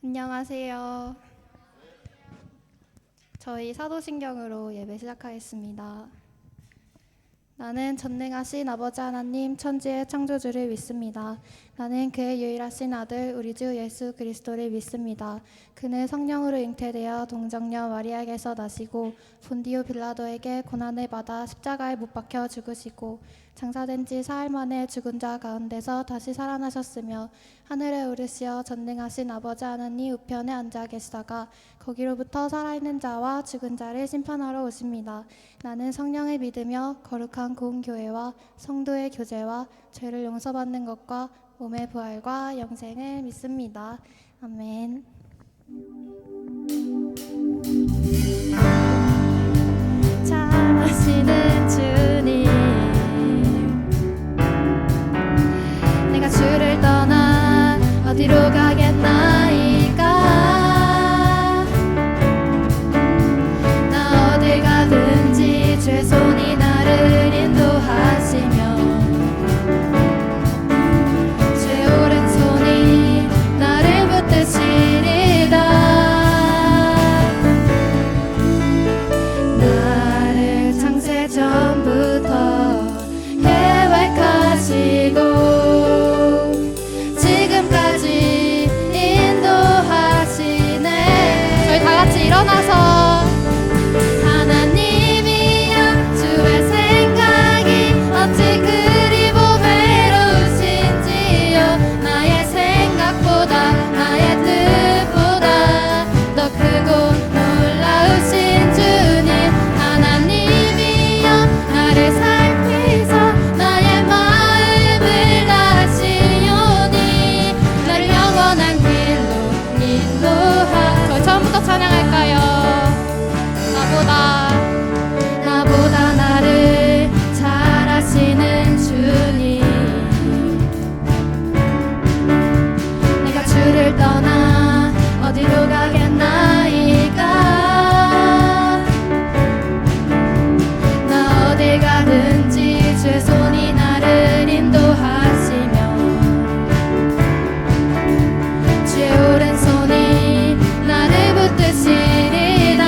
안녕하세요. 저희 사도신경으로 예배 시작하겠습니다. 나는 전능하신 아버지 하나님 천지의 창조주를 믿습니다. 나는 그의 유일하신 아들 우리 주 예수 그리스도를 믿습니다. 그는 성령으로 잉태되어 동정녀 마리아에게서 나시고 본디오 빌라도에게 고난을 받아 십자가에 못 박혀 죽으시고 장사된 지 사흘 만에 죽은 자 가운데서 다시 살아나셨으며 하늘에 오르시어 전능하신 아버지 하나님 우편에 앉아 계시다가 거기로부터 살아있는 자와 죽은 자를 심판하러 오십니다. 나는 성령을 믿으며 거룩한 공교회와 성도의 교제와 죄를 용서받는 것과 몸의 부활과 영생을 믿습니다. 아멘. 잘하시는 주님, 내가 주를 떠나 어디로 가겠나이까. 나 어딜 가든지 주의 손이 나를 인도하시며 주의 오른손이 나를 붙드시리다. 나를 창세 전부터 계획하시고 지금까지 인도하시네. 저희 다 같이 일어나서 하나님이여 주의 생각이 어찌 그리 보배로우신지요. 나의 생각보다 나의 뜻보다 더 크고 놀라우신 주님 하나님이여 나를 살피사 나의 마음을 다시오니 나를 영원한 길로 인도하. 저희 처음부터 찬양할까요? 나보다 나를 잘 아시는 주님, 내가 주를 떠나 어디로 가겠나이까. 나 어딜 가든지 주의 손이 나를 인도하시며 주의 오른손이 나를 붙드시리다.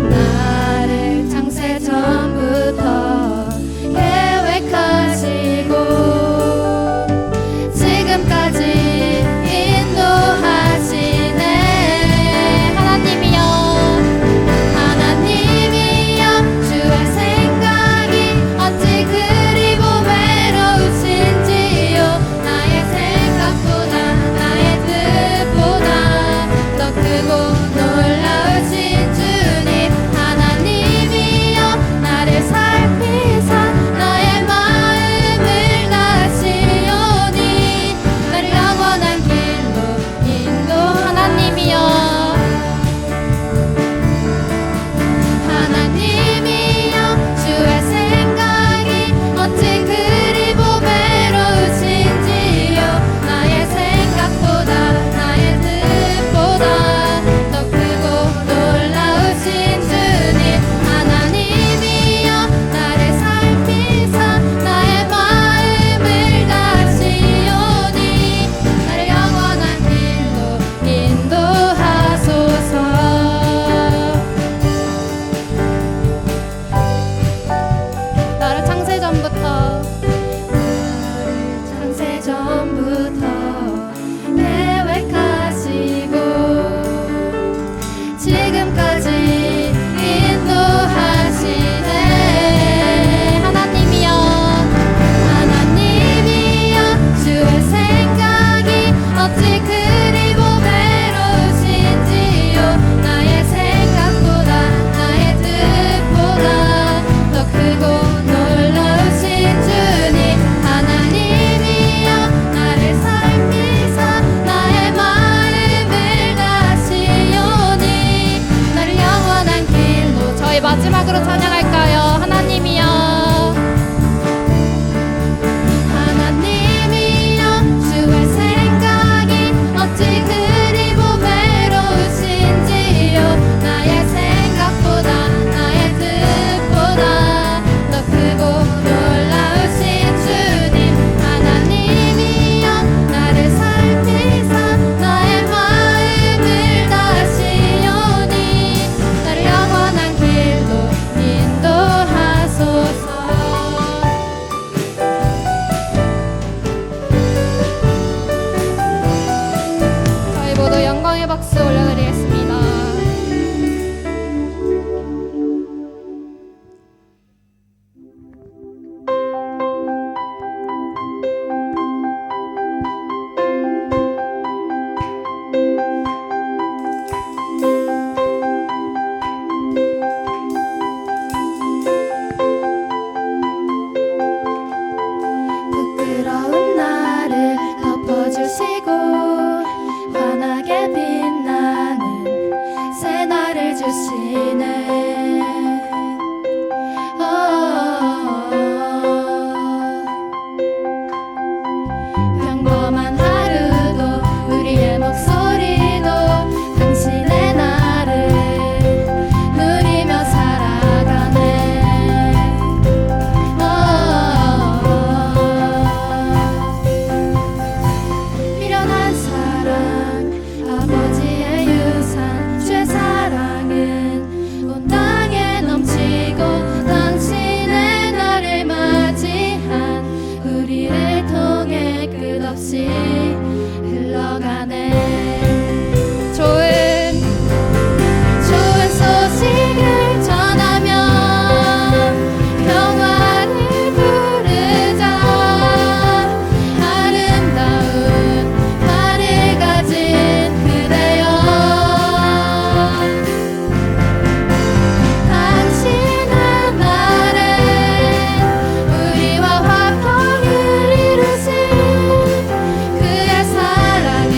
나를 창세 전부터 계획하시고 지금까지 인도하시네. 하나님이여 주의 생각이 어찌 그리 보배로우신지요. 나의 생각보다 나의 뜻보다 더 크고 놀라우신 주님 하나님이여 나를 살피사 나의 마음을 다시오니 나를 영원한 길로 인도. 하나님이여 주의 생각이 어찌 그리 보배로우신지요. 나의 생각보다 나의 뜻보다 더 크고 놀라우신 주님 하나님이여 나를 살피사 나의 마음을 다시오니 나를 영원한 길로 인도하소서. 나를 창세 전부터 계획하시고 지금까지 인도하시네. 하나님이여 주의 생각이 어찌 그리 보배로우신지요. 나의 생각보다 나의 뜻보다 더 크고 놀라우신 주님 하나님이여 나를 살 박수 올려드리겠습니다. 부끄러운 나를 덮어주시고 환하게 빛나는 새날을 주시네. 평범한 하루도 우리의 목소리도 당신의 나를 누리며 살아가네. 미련한 사랑 아버지의 유산 주의 사랑은 온 땅에 넘치고 당신의 나를 맞이한 우리를 통해 끝없이 흘러가네. 좋은 소식을 전하며 평화를 부르자. 아름다운 하늘 가진 그대여, 당신의 날엔 우리와 화평을 이루신 그의 사랑을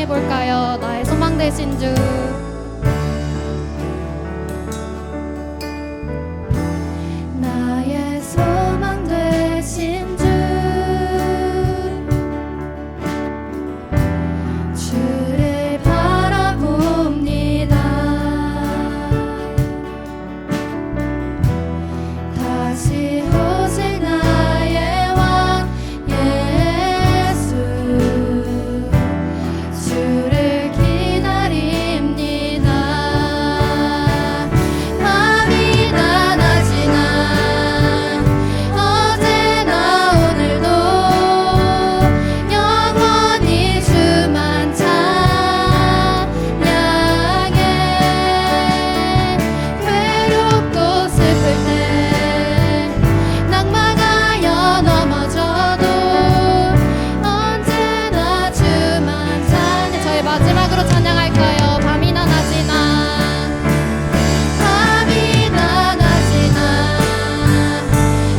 찬양해 볼까요? 나의 소망 되신 주. 나의 소망 되신 주, 주를 바라봅니다. 다시 오실 나의 왕 예수, 주를 기다립니다. 밤이나 낮이나 어제나 오늘도 영원히 주만 찬양해. 외롭고 슬플 때 낙망하여 넘어져도 언제나 주만 찬양. 저희 마지막으로 찬양할까요? 밤이나 낮이나 밤이나 낮이나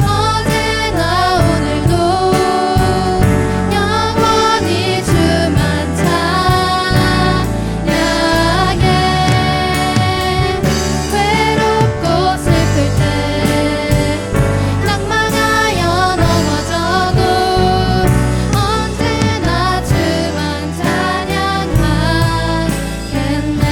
어제나 오늘도 영원히 주만 찬양해. 외롭고 슬플 때 낙망하여 넘어져도 언제나 주만 찬양하겠네.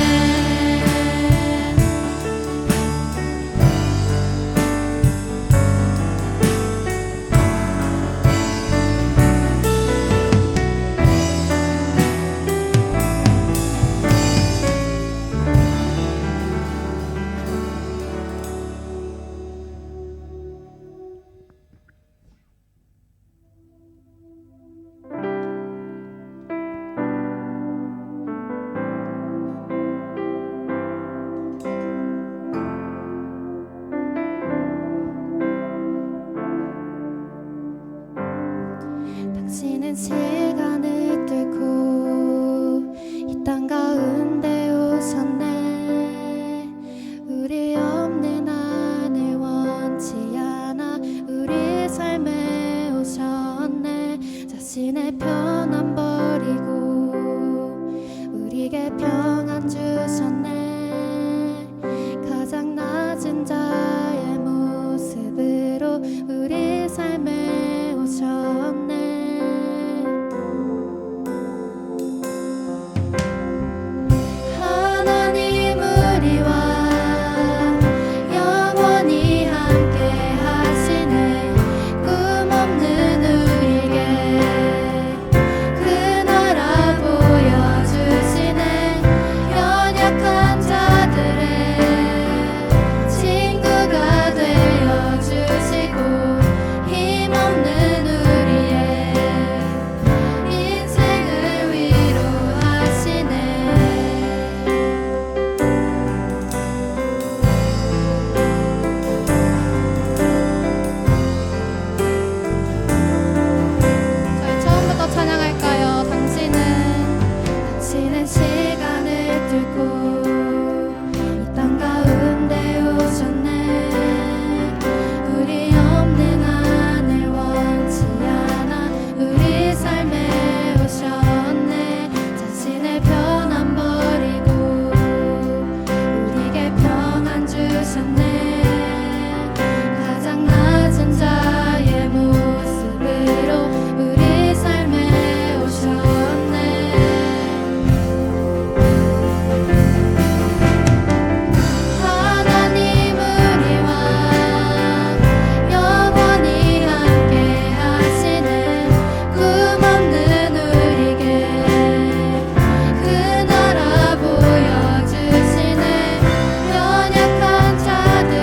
당신은 시간을 뚫고 이 땅 가운데 오셨네. 우리 없는 하늘 원치 않아 우리 삶에 오셨네. 자신의 편안 버리고 우리에게 평안 주셨네. 가장 낮은 자의 모습으로 우리 삶에 오셨네. 하나님 우리와 영원히 함께 하시네. 꿈없는 우리에게 그 나라 보여주시네. 연약한 자들의 친구가 되어주시고 힘없는 우리의 인생을 위로하시네. 저희 처음부터 찬양할까요? 당신은 시간을 뚫고 이 땅 가운데 오셨네. 우리 없는 하늘 원치 않아 우리 삶에 오셨네. 자신의 편안 버리고 우리에게 평안 주셨네. 가장 낮은 자의 모습으로 우리 삶에 오셨네. 하나님 우리와 영원히 함께 하시네. 꿈없는 우리에게 그 나라 보여주시네. 연약한 자들의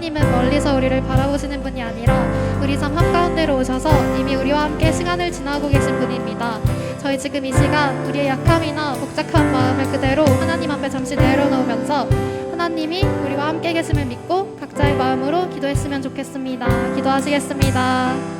하나님은 멀리서 우리를 바라보시는 분이 아니라 우리 삶 한가운데로 오셔서 이미 우리와 함께 시간을 지나고 계신 분입니다. 저희 지금 이 시간 우리의 약함이나 복잡한 마음을 그대로 하나님 앞에 잠시 내려놓으면서 하나님이 우리와 함께 계심을 믿고 각자의 마음으로 기도했으면 좋겠습니다. 기도하시겠습니다.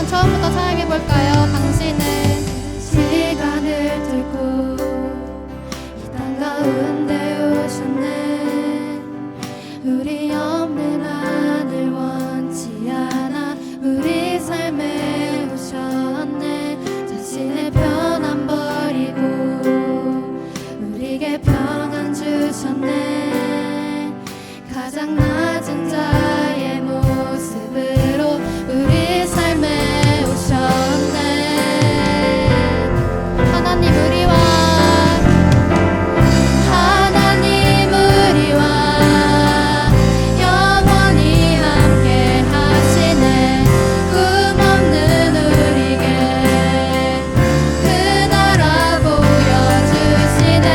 처음부터 찬양해볼까요? 당신은 시간을 들고 이 땅 가운데 오셨네. 우리 없는 하늘 원치 않아 우리 삶에 오셨네. 자신의 편안 버리고 우리에게 평안 주셨네. 가장 낮은 자의 모습으로 우리 삶에 오셨네. 하나님 우리와 영원히 함께 하시네. 꿈 없는 우리에게 그 나라 보여주시네.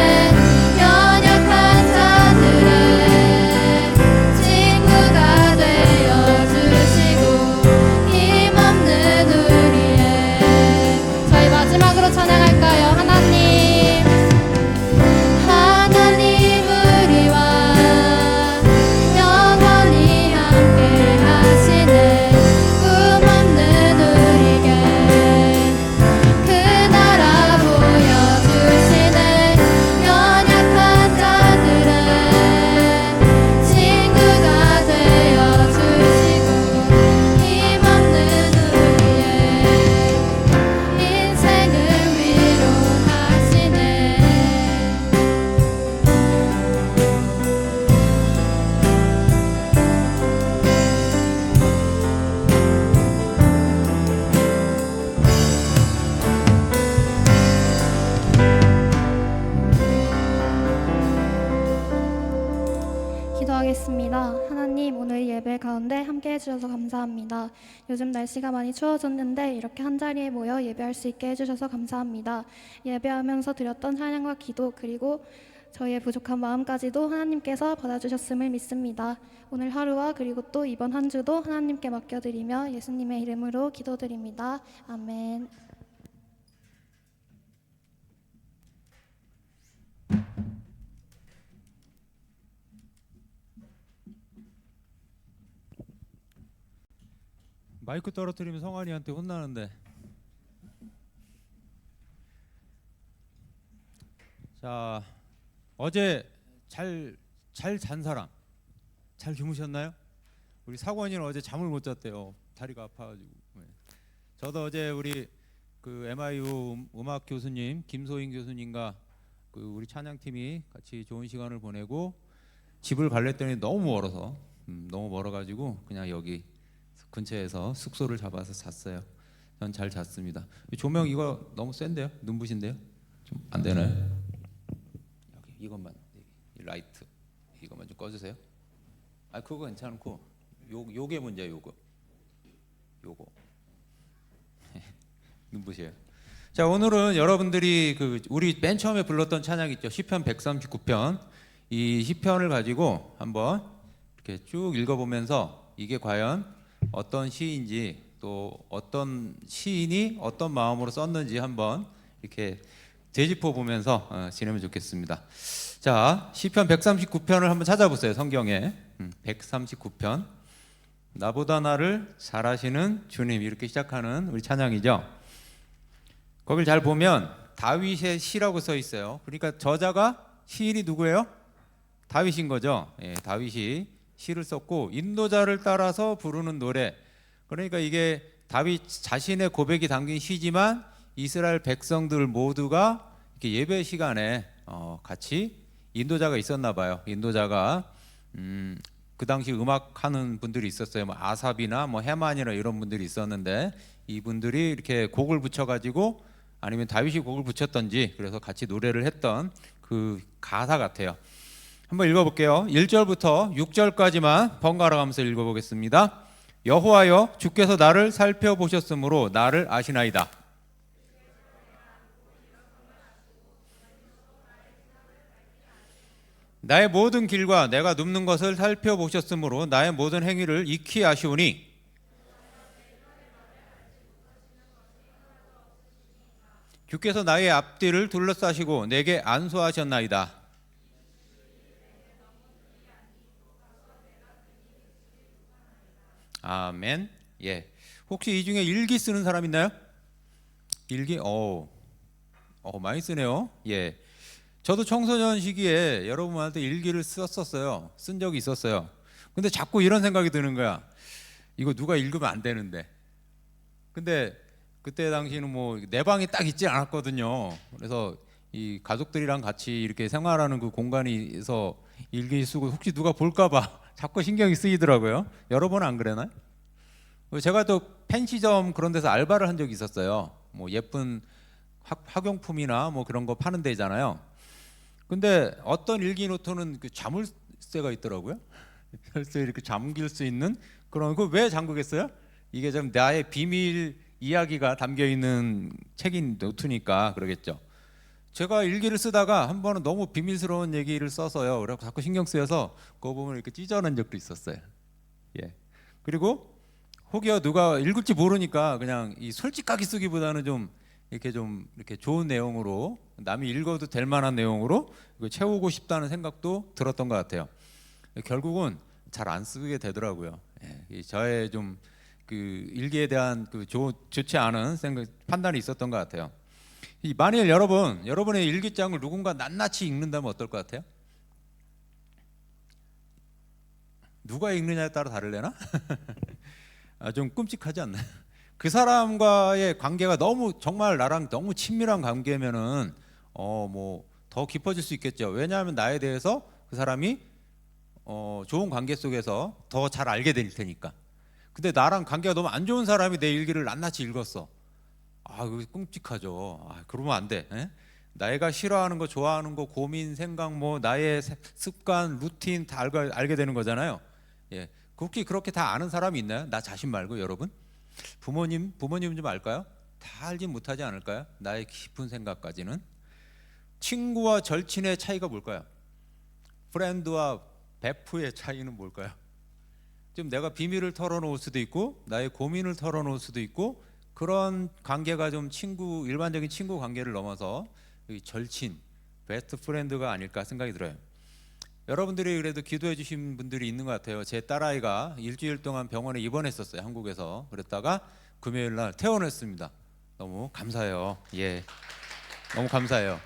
연약한 자들의 친구가 되어주시고 힘없는 우리의 저희 마지막으로 찬양할까요? 하나님 우리와 영원히 함께 하시네. 꿈 없는 우리에게 그 나라 보여주시네. 연약한 자들의 친구가 되어주시고 힘없는 우리의 인생을 위로하시네. 기도하겠습니다. 하나님, 오늘 예배 가운데 함께 해주셔서 감사합니다. 요즘 날씨가 많이 추워졌는데 이렇게 한자리에 모여 예배할 수 있게 해주셔서 감사합니다. 예배하면서 드렸던 찬양과 기도 그리고 저희의 부족한 마음까지도 하나님께서 받아주셨음을 믿습니다. 오늘 하루와 그리고 또 이번 한 주도 하나님께 맡겨드리며 예수님의 이름으로 기도드립니다. 아멘. 마이크 떨어뜨리면 성환이한테 혼나는데. 자, 어제 잘 잔 사람, 잘 주무셨나요? 우리 사관이는 어제 잠을 못 잤대요. 다리가 아파가지고. 네. 저도 어제 우리 그 MIU 음악 교수님 김소인 교수님과 그 우리 찬양팀이 같이 좋은 시간을 보내고 집을 갈랬더니 너무 멀어서 너무 멀어가지고 그냥 여기 근처에서 숙소를 잡아서 잤어요. 전 잘 잤습니다. 조명 이거 너무 센데요? 눈부신데요? 좀 안 되나요? 여기 이것만 이 라이트 이것만 좀 꺼주세요. 아 그거 괜찮고 요게 문제야. 요거 눈부셔요. 자, 오늘은 여러분들이 그 우리 맨 처음에 불렀던 찬양 있죠? 시편 139편. 이 시편을 가지고 한번 이렇게 쭉 읽어보면서 이게 과연 어떤 시인지 또 어떤 시인이 어떤 마음으로 썼는지 한번 이렇게 되짚어 보면서 지내면 좋겠습니다. 자, 시편 139편을 한번 찾아보세요. 성경에 139편. 나보다 나를 잘하시는 주님, 이렇게 시작하는 우리 찬양이죠. 거길 잘 보면 다윗의 시라고 써 있어요. 그러니까 저자가 시인이 누구예요? 다윗인 거죠. 예, 다윗이 시를 썼고 인도자를 따라서 부르는 노래. 그러니까 이게 다윗 자신의 고백이 담긴 시지만 이스라엘 백성들 모두가 이렇게 예배 시간에 같이 인도자가 있었나 봐요. 인도자가 그 당시 음악하는 분들이 있었어요. 뭐 아삽이나 뭐 헤만이나 이런 분들이 있었는데 이분들이 이렇게 곡을 붙여가지고 아니면 다윗이 곡을 붙였던지 그래서 같이 노래를 했던 그 가사 같아요. 한번 읽어볼게요. 1절부터 6절까지만 번갈아 가면서 읽어보겠습니다. 여호와여, 주께서 나를 살펴보셨으므로 나를 아시나이다. 나의 모든 길과 내가 눕는 것을 살펴보셨으므로 나의 모든 행위를 익히 아시오니 주께서 나의 앞뒤를 둘러싸시고 내게 안수하셨나이다. 아멘. 예. 혹시 이 중에 일기 쓰는 사람 있나요? 일기? 많이 쓰네요. 예. 저도 청소년 시기에 여러분한테 일기를 썼었어요. 쓴 적이 있었어요. 근데 자꾸 이런 생각이 드는 거야. 이거 누가 읽으면 안 되는데. 근데 그때 당시는 뭐 내 방이 딱 있지 않았거든요. 그래서 이 가족들이랑 같이 이렇게 생활하는 그 공간에서 일기 쓰고 혹시 누가 볼까봐 자꾸 신경이 쓰이더라고요. 여러분은 안 그러나요? 제가 또 펜시점 그런 데서 알바를 한 적이 있었어요. 뭐 예쁜 학용품이나 뭐 그런 거 파는 데잖아요. 근데 어떤 일기 노트는 그 자물쇠가 있더라고요. 그래서 이렇게 잠길 수 있는 그런 그 왜 잠그겠어요? 이게 좀 나의 비밀 이야기가 담겨 있는 책인 노트니까 그러겠죠. 제가 일기를 쓰다가 한 번은 너무 비밀스러운 얘기를 써서요. 그래서 자꾸 신경 쓰여서 그거 보면 이렇게 찢어낸 적도 있었어요. 예. 그리고 혹여 누가 읽을지 모르니까 그냥 이 솔직하게 쓰기보다는 좀 이렇게 좋은 내용으로 남이 읽어도 될 만한 내용으로 채우고 싶다는 생각도 들었던 것 같아요. 결국은 잘 안 쓰게 되더라고요. 예. 저의 좀 그 일기에 대한 그 좋지 않은 판단이 있었던 것 같아요. 만일 여러분의 일기장을 누군가 낱낱이 읽는다면 어떨 것 같아요? 누가 읽느냐에 따라 다르려나? 좀 끔찍하지 않나요? 그 사람과의 관계가 너무 정말 나랑 너무 친밀한 관계면은 뭐 더 깊어질 수 있겠죠. 왜냐하면 나에 대해서 그 사람이 좋은 관계 속에서 더 잘 알게 될 테니까. 근데 나랑 관계가 너무 안 좋은 사람이 내 일기를 낱낱이 읽었어. 그거 끔찍하죠. 그러면 안 돼. 에? 내가 싫어하는 거, 좋아하는 거, 고민, 생각, 뭐 나의 습관, 루틴 다 알게 되는 거잖아요. 예, 그렇게 다 아는 사람이 있나요? 나 자신 말고 여러분? 부모님 좀 알까요? 다 알진 못하지 않을까요? 나의 깊은 생각까지는. 친구와 절친의 차이가 뭘까요? 프렌드와 베프의 차이는 뭘까요? 좀 내가 비밀을 털어놓을 수도 있고 나의 고민을 털어놓을 수도 있고 그런 관계가 좀 일반적인 친구 관계를 넘어서 절친, 베스트 프렌드가 아닐까 생각이 들어요. 여러분들이 그래도 기도해 주신 분들이 있는 것 같아요. 제 딸아이가 일주일 동안 병원에 입원했었어요. 한국에서. 그랬다가 금요일 날 퇴원했습니다. 너무 감사해요. 예, 너무 감사해요.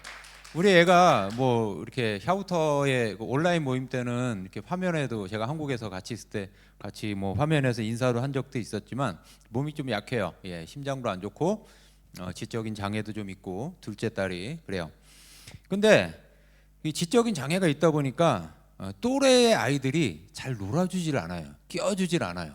우리 애가 뭐 이렇게 샤우터의 그 온라인 모임 때는 이렇게 화면에도 제가 한국에서 같이 있을 때 같이 뭐 화면에서 인사도 한 적도 있었지만 몸이 좀 약해요. 예, 심장도 안 좋고 지적인 장애도 좀 있고 둘째 딸이 그래요. 근데 이 지적인 장애가 있다 보니까 또래의 아이들이 잘 놀아주질 않아요. 끼워주질 않아요.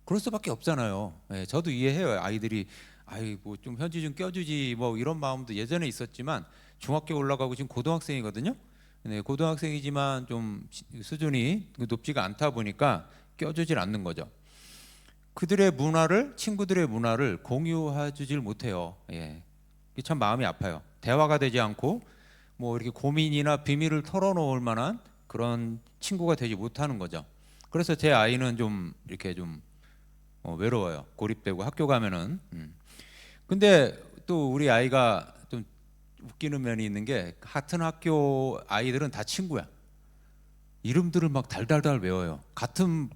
그럴 수밖에 없잖아요. 예, 저도 이해해요. 아이들이 아이고 좀 현지 좀 껴주지 뭐 이런 마음도 예전에 있었지만 중학교 올라가고 지금 고등학생이거든요. 네, 고등학생이지만 좀 수준이 높지가 않다 보니까 껴주질 않는 거죠. 그들의 문화를 친구들의 문화를 공유해주질 못해요. 예, 이게 참 마음이 아파요. 대화가 되지 않고 뭐 이렇게 고민이나 비밀을 털어놓을 만한 그런 친구가 되지 못하는 거죠. 그래서 제 아이는 좀 이렇게 좀 외로워요. 고립되고 학교 가면은. 근데 또 우리 아이가 좀 웃기는 면이 있는 게 같은 학교 아이들은 다 친구야. 이름들을 막 달달달 외워요. 같은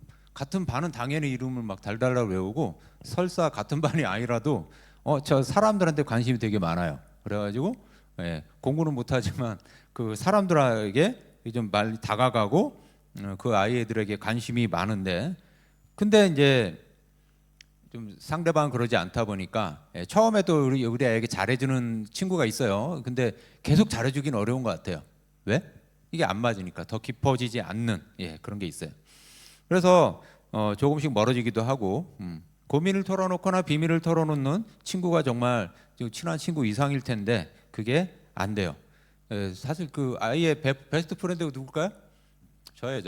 반은 당연히 이름을 막 달달달 외우고 설사 같은 반이 아니라도 저 사람들한테 관심이 되게 많아요. 그래가지고 예, 공부는 못하지만 그 사람들에게 좀 많이 다가가고 그 아이들에게 관심이 많은데 근데 이제 좀 상대방은 그러지 않다 보니까 예, 처음에도 우리 아이에게 잘해주는 친구가 있어요. 근데 계속 잘해주긴 어려운 것 같아요. 왜? 이게 안 맞으니까 더 깊어지지 않는 예, 그런 게 있어요. 그래서 조금씩 멀어지기도 하고 고민을 털어놓거나 비밀을 털어놓는 친구가 정말 친한 친구 이상일 텐데 그게 안 돼요. 예, 사실 그 아이의 베스트 프렌드가 누굴까요? 저예요.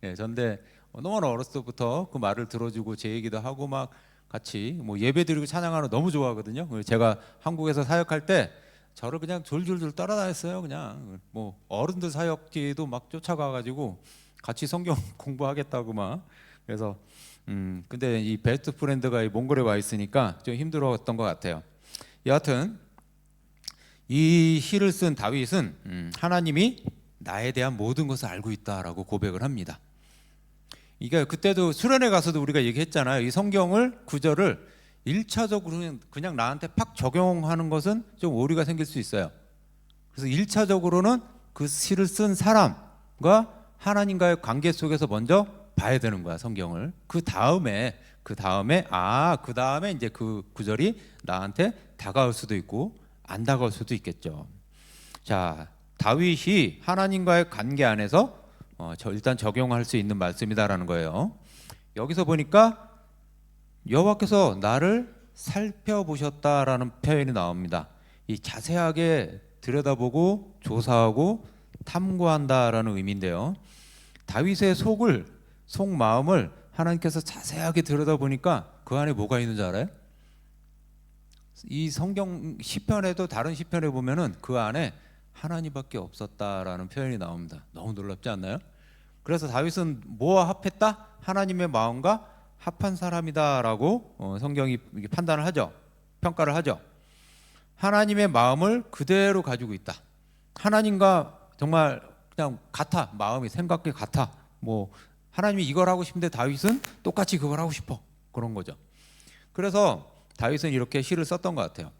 예, 전데 너무나 어렸을 때부터 그 말을 들어주고 제 얘기도 하고 막 같이 뭐 예배 드리고 찬양하는 거 너무 좋아하거든요. 그래서 제가 한국에서 사역할 때 저를 그냥 졸졸졸 따라다녔어요. 그냥 뭐 어른들 사역지도 막 쫓아가가지고 같이 성경 공부하겠다고 막 그래서 근데 이 베스트 프렌드가 이 몽골에 와 있으니까 좀 힘들었던 것 같아요. 여하튼 이 시를 쓴 다윗은 하나님이 나에 대한 모든 것을 알고 있다라고 고백을 합니다. 이게 그때도 수련회 가서도 우리가 얘기했잖아요. 이 성경을 구절을 1차적으로 그냥 나한테 팍 적용하는 것은 좀 오류가 생길 수 있어요. 그래서 1차적으로는 그 시를 쓴 사람과 하나님과의 관계 속에서 먼저 봐야 되는 거야, 성경을. 그 다음에 이제 그 구절이 나한테 다가올 수도 있고 안 다가올 수도 있겠죠. 자, 다윗이 하나님과의 관계 안에서 일단 적용할 수 있는 말씀이다라는 거예요. 여기서 보니까 여호와께서 나를 살펴보셨다라는 표현이 나옵니다. 이 자세하게 들여다보고 조사하고 탐구한다라는 의미인데요. 다윗의 속마음을 하나님께서 자세하게 들여다보니까 그 안에 뭐가 있는 줄 알아요? 이 성경 시편에도 다른 시편에 보면은 그 안에 하나님밖에 없었다라는 표현이 나옵니다. 너무 놀랍지 않나요? 그래서 다윗은 뭐와 합했다? 하나님의 마음과 합한 사람이다라고 성경이 판단을 하죠. 평가를 하죠. 하나님의 마음을 그대로 가지고 있다. 하나님과 정말 그냥 같아. 마음이 생각이 같아. 뭐 하나님이 이걸 하고 싶은데 다윗은 똑같이 그걸 하고 싶어. 그런 거죠. 그래서 다윗은 이렇게 시를 썼던 것 같아요.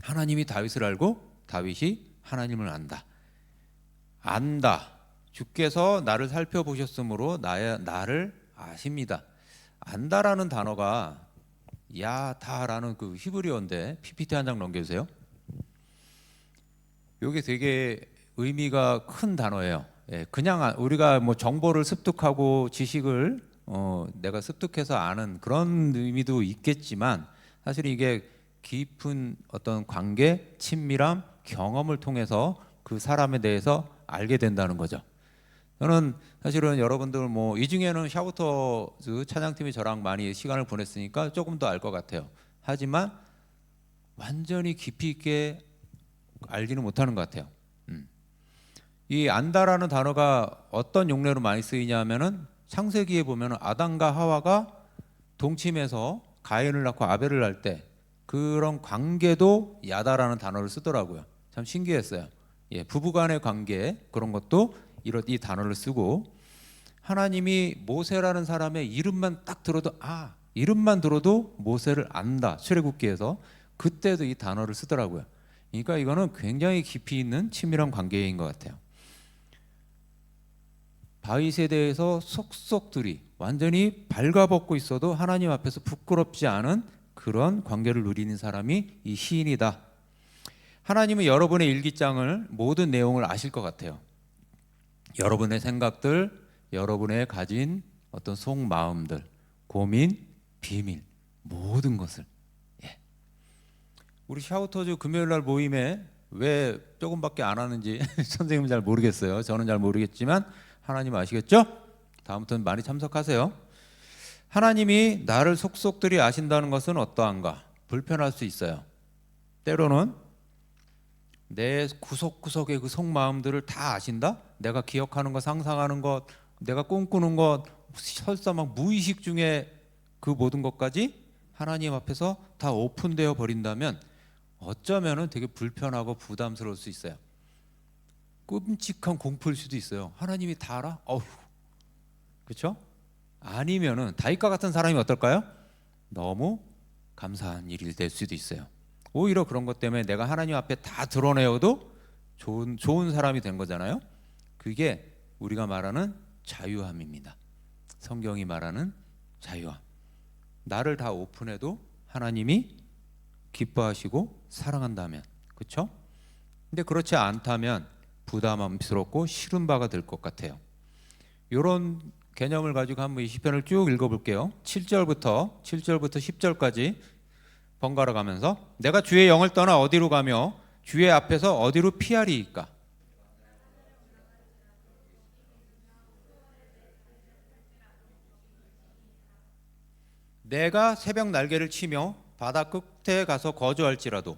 하나님이 다윗을 알고 다윗이 하나님을 안다. 주께서 나를 살펴보셨으므로 나를 아십니다. 안다라는 단어가 야다라는 그 히브리어인데 PPT 한 장 넘겨주세요. 이게 되게 의미가 큰 단어예요. 예, 그냥 우리가 뭐 정보를 습득하고 지식을 내가 습득해서 아는 그런 의미도 있겠지만 사실 이게 깊은 어떤 관계, 친밀함, 경험을 통해서 그 사람에 대해서 알게 된다는 거죠. 저는 사실은 여러분들 뭐 이 중에는 샤우터 찬양팀이 저랑 많이 시간을 보냈으니까 조금 더 알 것 같아요. 하지만 완전히 깊이 있게 알지는 못하는 것 같아요. 이 안다라는 단어가 어떤 용례로 많이 쓰이냐면은 창세기에 보면 아담과 하와가 동침해서 가인을 낳고 아벨을 낳을 때 그런 관계도 야다라는 단어를 쓰더라고요. 참 신기했어요. 예, 부부간의 관계 그런 것도 이 단어를 쓰고, 하나님이 모세라는 사람의 이름만 딱 들어도 이름만 들어도 모세를 안다. 출애굽기에서 그때도 이 단어를 쓰더라고요. 그러니까 이거는 굉장히 깊이 있는 친밀한 관계인 것 같아요. 바위 세대에서 속속들이 완전히 발가벗고 있어도 하나님 앞에서 부끄럽지 않은 그런 관계를 누리는 사람이 이 시인이다. 하나님은 여러분의 일기장을 모든 내용을 아실 것 같아요. 여러분의 생각들, 여러분의 가진 어떤 속마음들, 고민, 비밀, 모든 것을. 우리 샤우터즈 금요일날 모임에 왜 조금밖에 안 하는지 선생님은 잘 모르겠어요. 저는 잘 모르겠지만 하나님 아시겠죠? 다음부터는 많이 참석하세요. 하나님이 나를 속속들이 아신다는 것은 어떠한가? 불편할 수 있어요. 때로는 내 구석구석의 그 속마음들을 다 아신다? 내가 기억하는 것, 상상하는 것, 내가 꿈꾸는 것, 설사 막 무의식 중에 그 모든 것까지 하나님 앞에서 다 오픈되어 버린다면 어쩌면은 되게 불편하고 부담스러울 수 있어요. 끔찍한 공포일 수도 있어요. 하나님이 다 알아? 어휴, 그렇죠? 아니면은 다윗과 같은 사람이 어떨까요? 너무 감사한 일이 될 수도 있어요. 오히려 그런 것 때문에 내가 하나님 앞에 다 드러내어도 좋은 사람이 된 거잖아요. 그게 우리가 말하는 자유함입니다. 성경이 말하는 자유함. 나를 다 오픈해도 하나님이 기뻐하시고 사랑한다면, 그렇죠? 근데 그렇지 않다면 부담스럽고 싫은 바가 될 것 같아요. 이런 개념을 가지고 한번 이 시편을 쭉 읽어볼게요. 7절부터 10절까지 번갈아 가면서 내가 주의 영을 떠나 어디로 가며 주의 앞에서 어디로 피하리이까? 내가 새벽 날개를 치며 바다 끝에 가서 거주할지라도.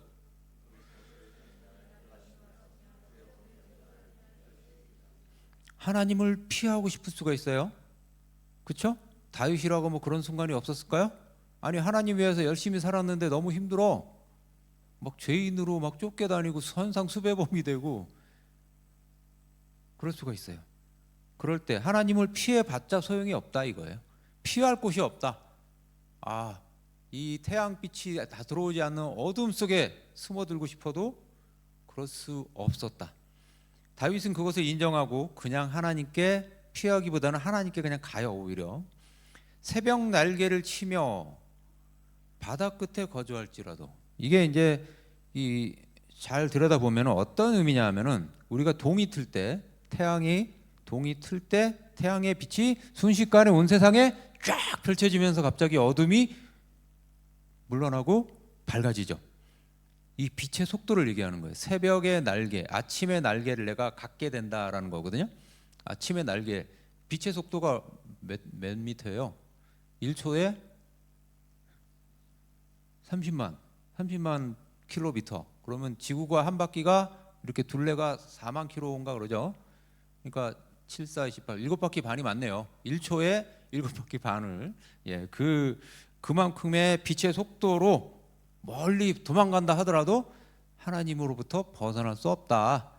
하나님을 피하고 싶을 수가 있어요. 그렇죠? 다윗이라고 뭐 그런 순간이 없었을까요? 아니 하나님 위해서 열심히 살았는데 너무 힘들어. 막 죄인으로 막 쫓겨다니고 선상수배범이 되고 그럴 수가 있어요. 그럴 때 하나님을 피해봤자 소용이 없다 이거예요. 피할 곳이 없다. 이 태양빛이 다 들어오지 않는 어둠 속에 숨어들고 싶어도 그럴 수 없었다. 다윗은 그것을 인정하고 그냥 하나님께 피하기보다는 하나님께 그냥 가요. 오히려 새벽 날개를 치며 바다 끝에 거주할지라도. 이게 이제 잘 들여다보면 어떤 의미냐 하면은 우리가 동이 틀 때 동이 틀 때 태양의 빛이 순식간에 온 세상에 쫙 펼쳐지면서 갑자기 어둠이 물러나고 밝아지죠. 이 빛의 속도를 얘기하는 거예요. 새벽의 날개, 아침의 날개를 내가 갖게 된다라는 거거든요. 아침의 날개, 빛의 속도가 몇 미터예요? 1초에 30만 킬로미터. 그러면 지구가 한 바퀴가 이렇게 둘레가 4만 킬로인가 그러죠. 그러니까 7, 4, 28, 7바퀴 반이 맞네요. 1초에 7바퀴 반을. 그만큼의 빛의 속도로 멀리 도망간다 하더라도 하나님으로부터 벗어날 수 없다.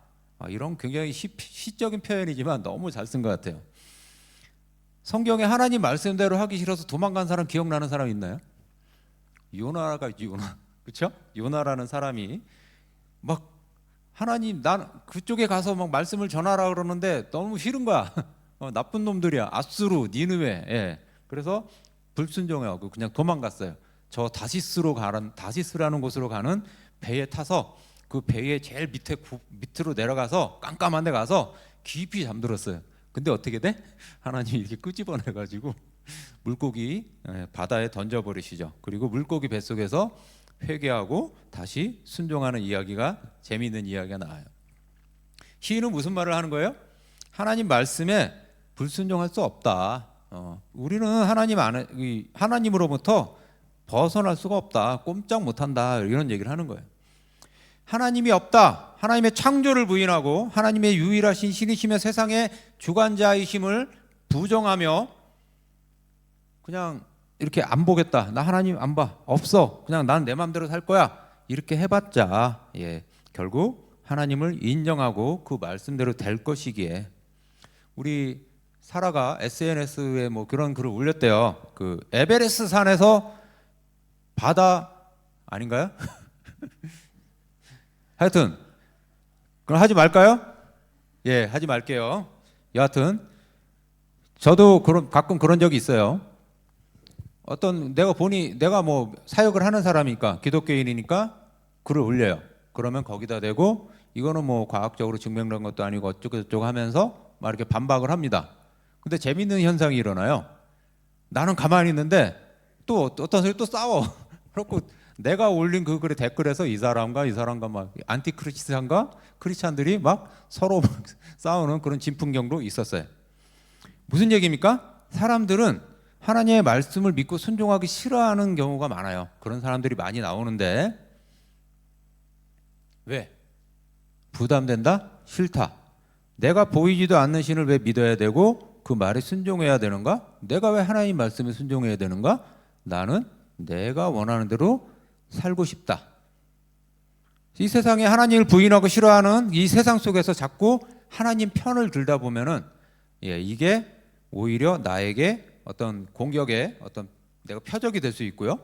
이런 굉장히 시적인 표현이지만 너무 잘 쓴 것 같아요. 성경에 하나님 말씀대로 하기 싫어서 도망간 사람 기억나는 사람 있나요? 요나가 있지, 요나. 그렇죠? 요나라는 사람이 막 하나님 난 그쪽에 가서 막 말씀을 전하라 그러는데 너무 싫은 거야. 나쁜 놈들이야. 아수르, 니느웨. 그래서 불순종하고 그냥 도망갔어요. 저 다시스라는 곳으로 가는 배에 타서 그 배의 제일 밑으로 내려가서 깜깜한 데 가서 깊이 잠들었어요. 근데 어떻게 돼? 하나님이 이렇게 끄집어내가지고 물고기 바다에 던져버리시죠. 그리고 물고기 뱃속에서 회개하고 다시 순종하는 이야기가, 재미있는 이야기가 나와요. 시인은 무슨 말을 하는 거예요? 하나님 말씀에 불순종할 수 없다. 우리는 하나님으로부터 벗어날 수가 없다. 꼼짝 못한다. 이런 얘기를 하는 거예요. 하나님이 없다. 하나님의 창조를 부인하고 하나님의 유일하신 신이시며 세상의 주관자이심을 부정하며 그냥 이렇게 안 보겠다. 나 하나님 안 봐. 없어. 그냥 난 내 마음대로 살 거야. 이렇게 해봤자 결국 하나님을 인정하고 그 말씀대로 될 것이기에 우리 사라가 SNS에 뭐 그런 글을 올렸대요. 그 에베레스트 산에서 바다 아닌가요? 하여튼 그럼 하지 말까요? 예, 하지 말게요. 여하튼 저도 가끔 그런 적이 있어요. 어떤 내가 뭐 사역을 하는 사람이니까 기독교인이니까 글을 올려요. 그러면 거기다 대고 이거는 뭐 과학적으로 증명된 것도 아니고 어쩌고저쩌고 하면서 막 이렇게 반박을 합니다. 근데 재밌는 현상이 일어나요. 나는 가만히 있는데 또 어떤 사람이 또 싸워. 그렇고 내가 올린 그 글의 댓글에서 이 사람과 막 안티크리스찬과 크리스찬들이 막 서로 막 싸우는 그런 진풍경도 있었어요. 무슨 얘기입니까? 사람들은 하나님의 말씀을 믿고 순종하기 싫어하는 경우가 많아요. 그런 사람들이 많이 나오는데 왜? 부담된다? 싫다. 내가 보이지도 않는 신을 왜 믿어야 되고 그 말에 순종해야 되는가? 내가 왜 하나님 말씀에 순종해야 되는가? 나는 내가 원하는 대로 살고 싶다. 이 세상에 하나님을 부인하고 싫어하는 이 세상 속에서 자꾸 하나님 편을 들다 보면은 이게 오히려 나에게 어떤 공격의 어떤 내가 표적이 될 수 있고요.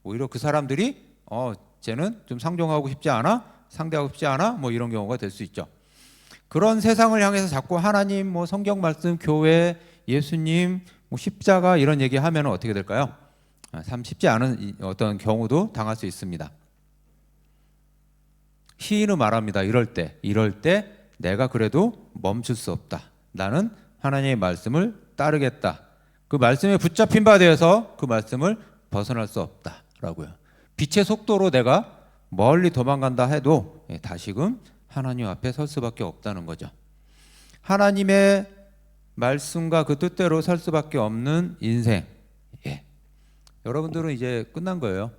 오히려 그 사람들이 쟤는 좀 상종하고 싶지 않아, 상대하고 싶지 않아, 뭐 이런 경우가 될 수 있죠. 그런 세상을 향해서 자꾸 하나님, 뭐 성경 말씀, 교회, 예수님, 뭐 십자가 이런 얘기하면 어떻게 될까요? 참 쉽지 않은 어떤 경우도 당할 수 있습니다. 시인은 말합니다. 이럴 때 내가 그래도 멈출 수 없다. 나는 하나님의 말씀을 따르겠다. 그 말씀에 붙잡힌 바 되어서 그 말씀을 벗어날 수 없다라고요. 빛의 속도로 내가 멀리 도망간다 해도 다시금 하나님 앞에 설 수밖에 없다는 거죠. 하나님의 말씀과 그 뜻대로 살 수밖에 없는 인생. 여러분들은 이제 끝난 거예요.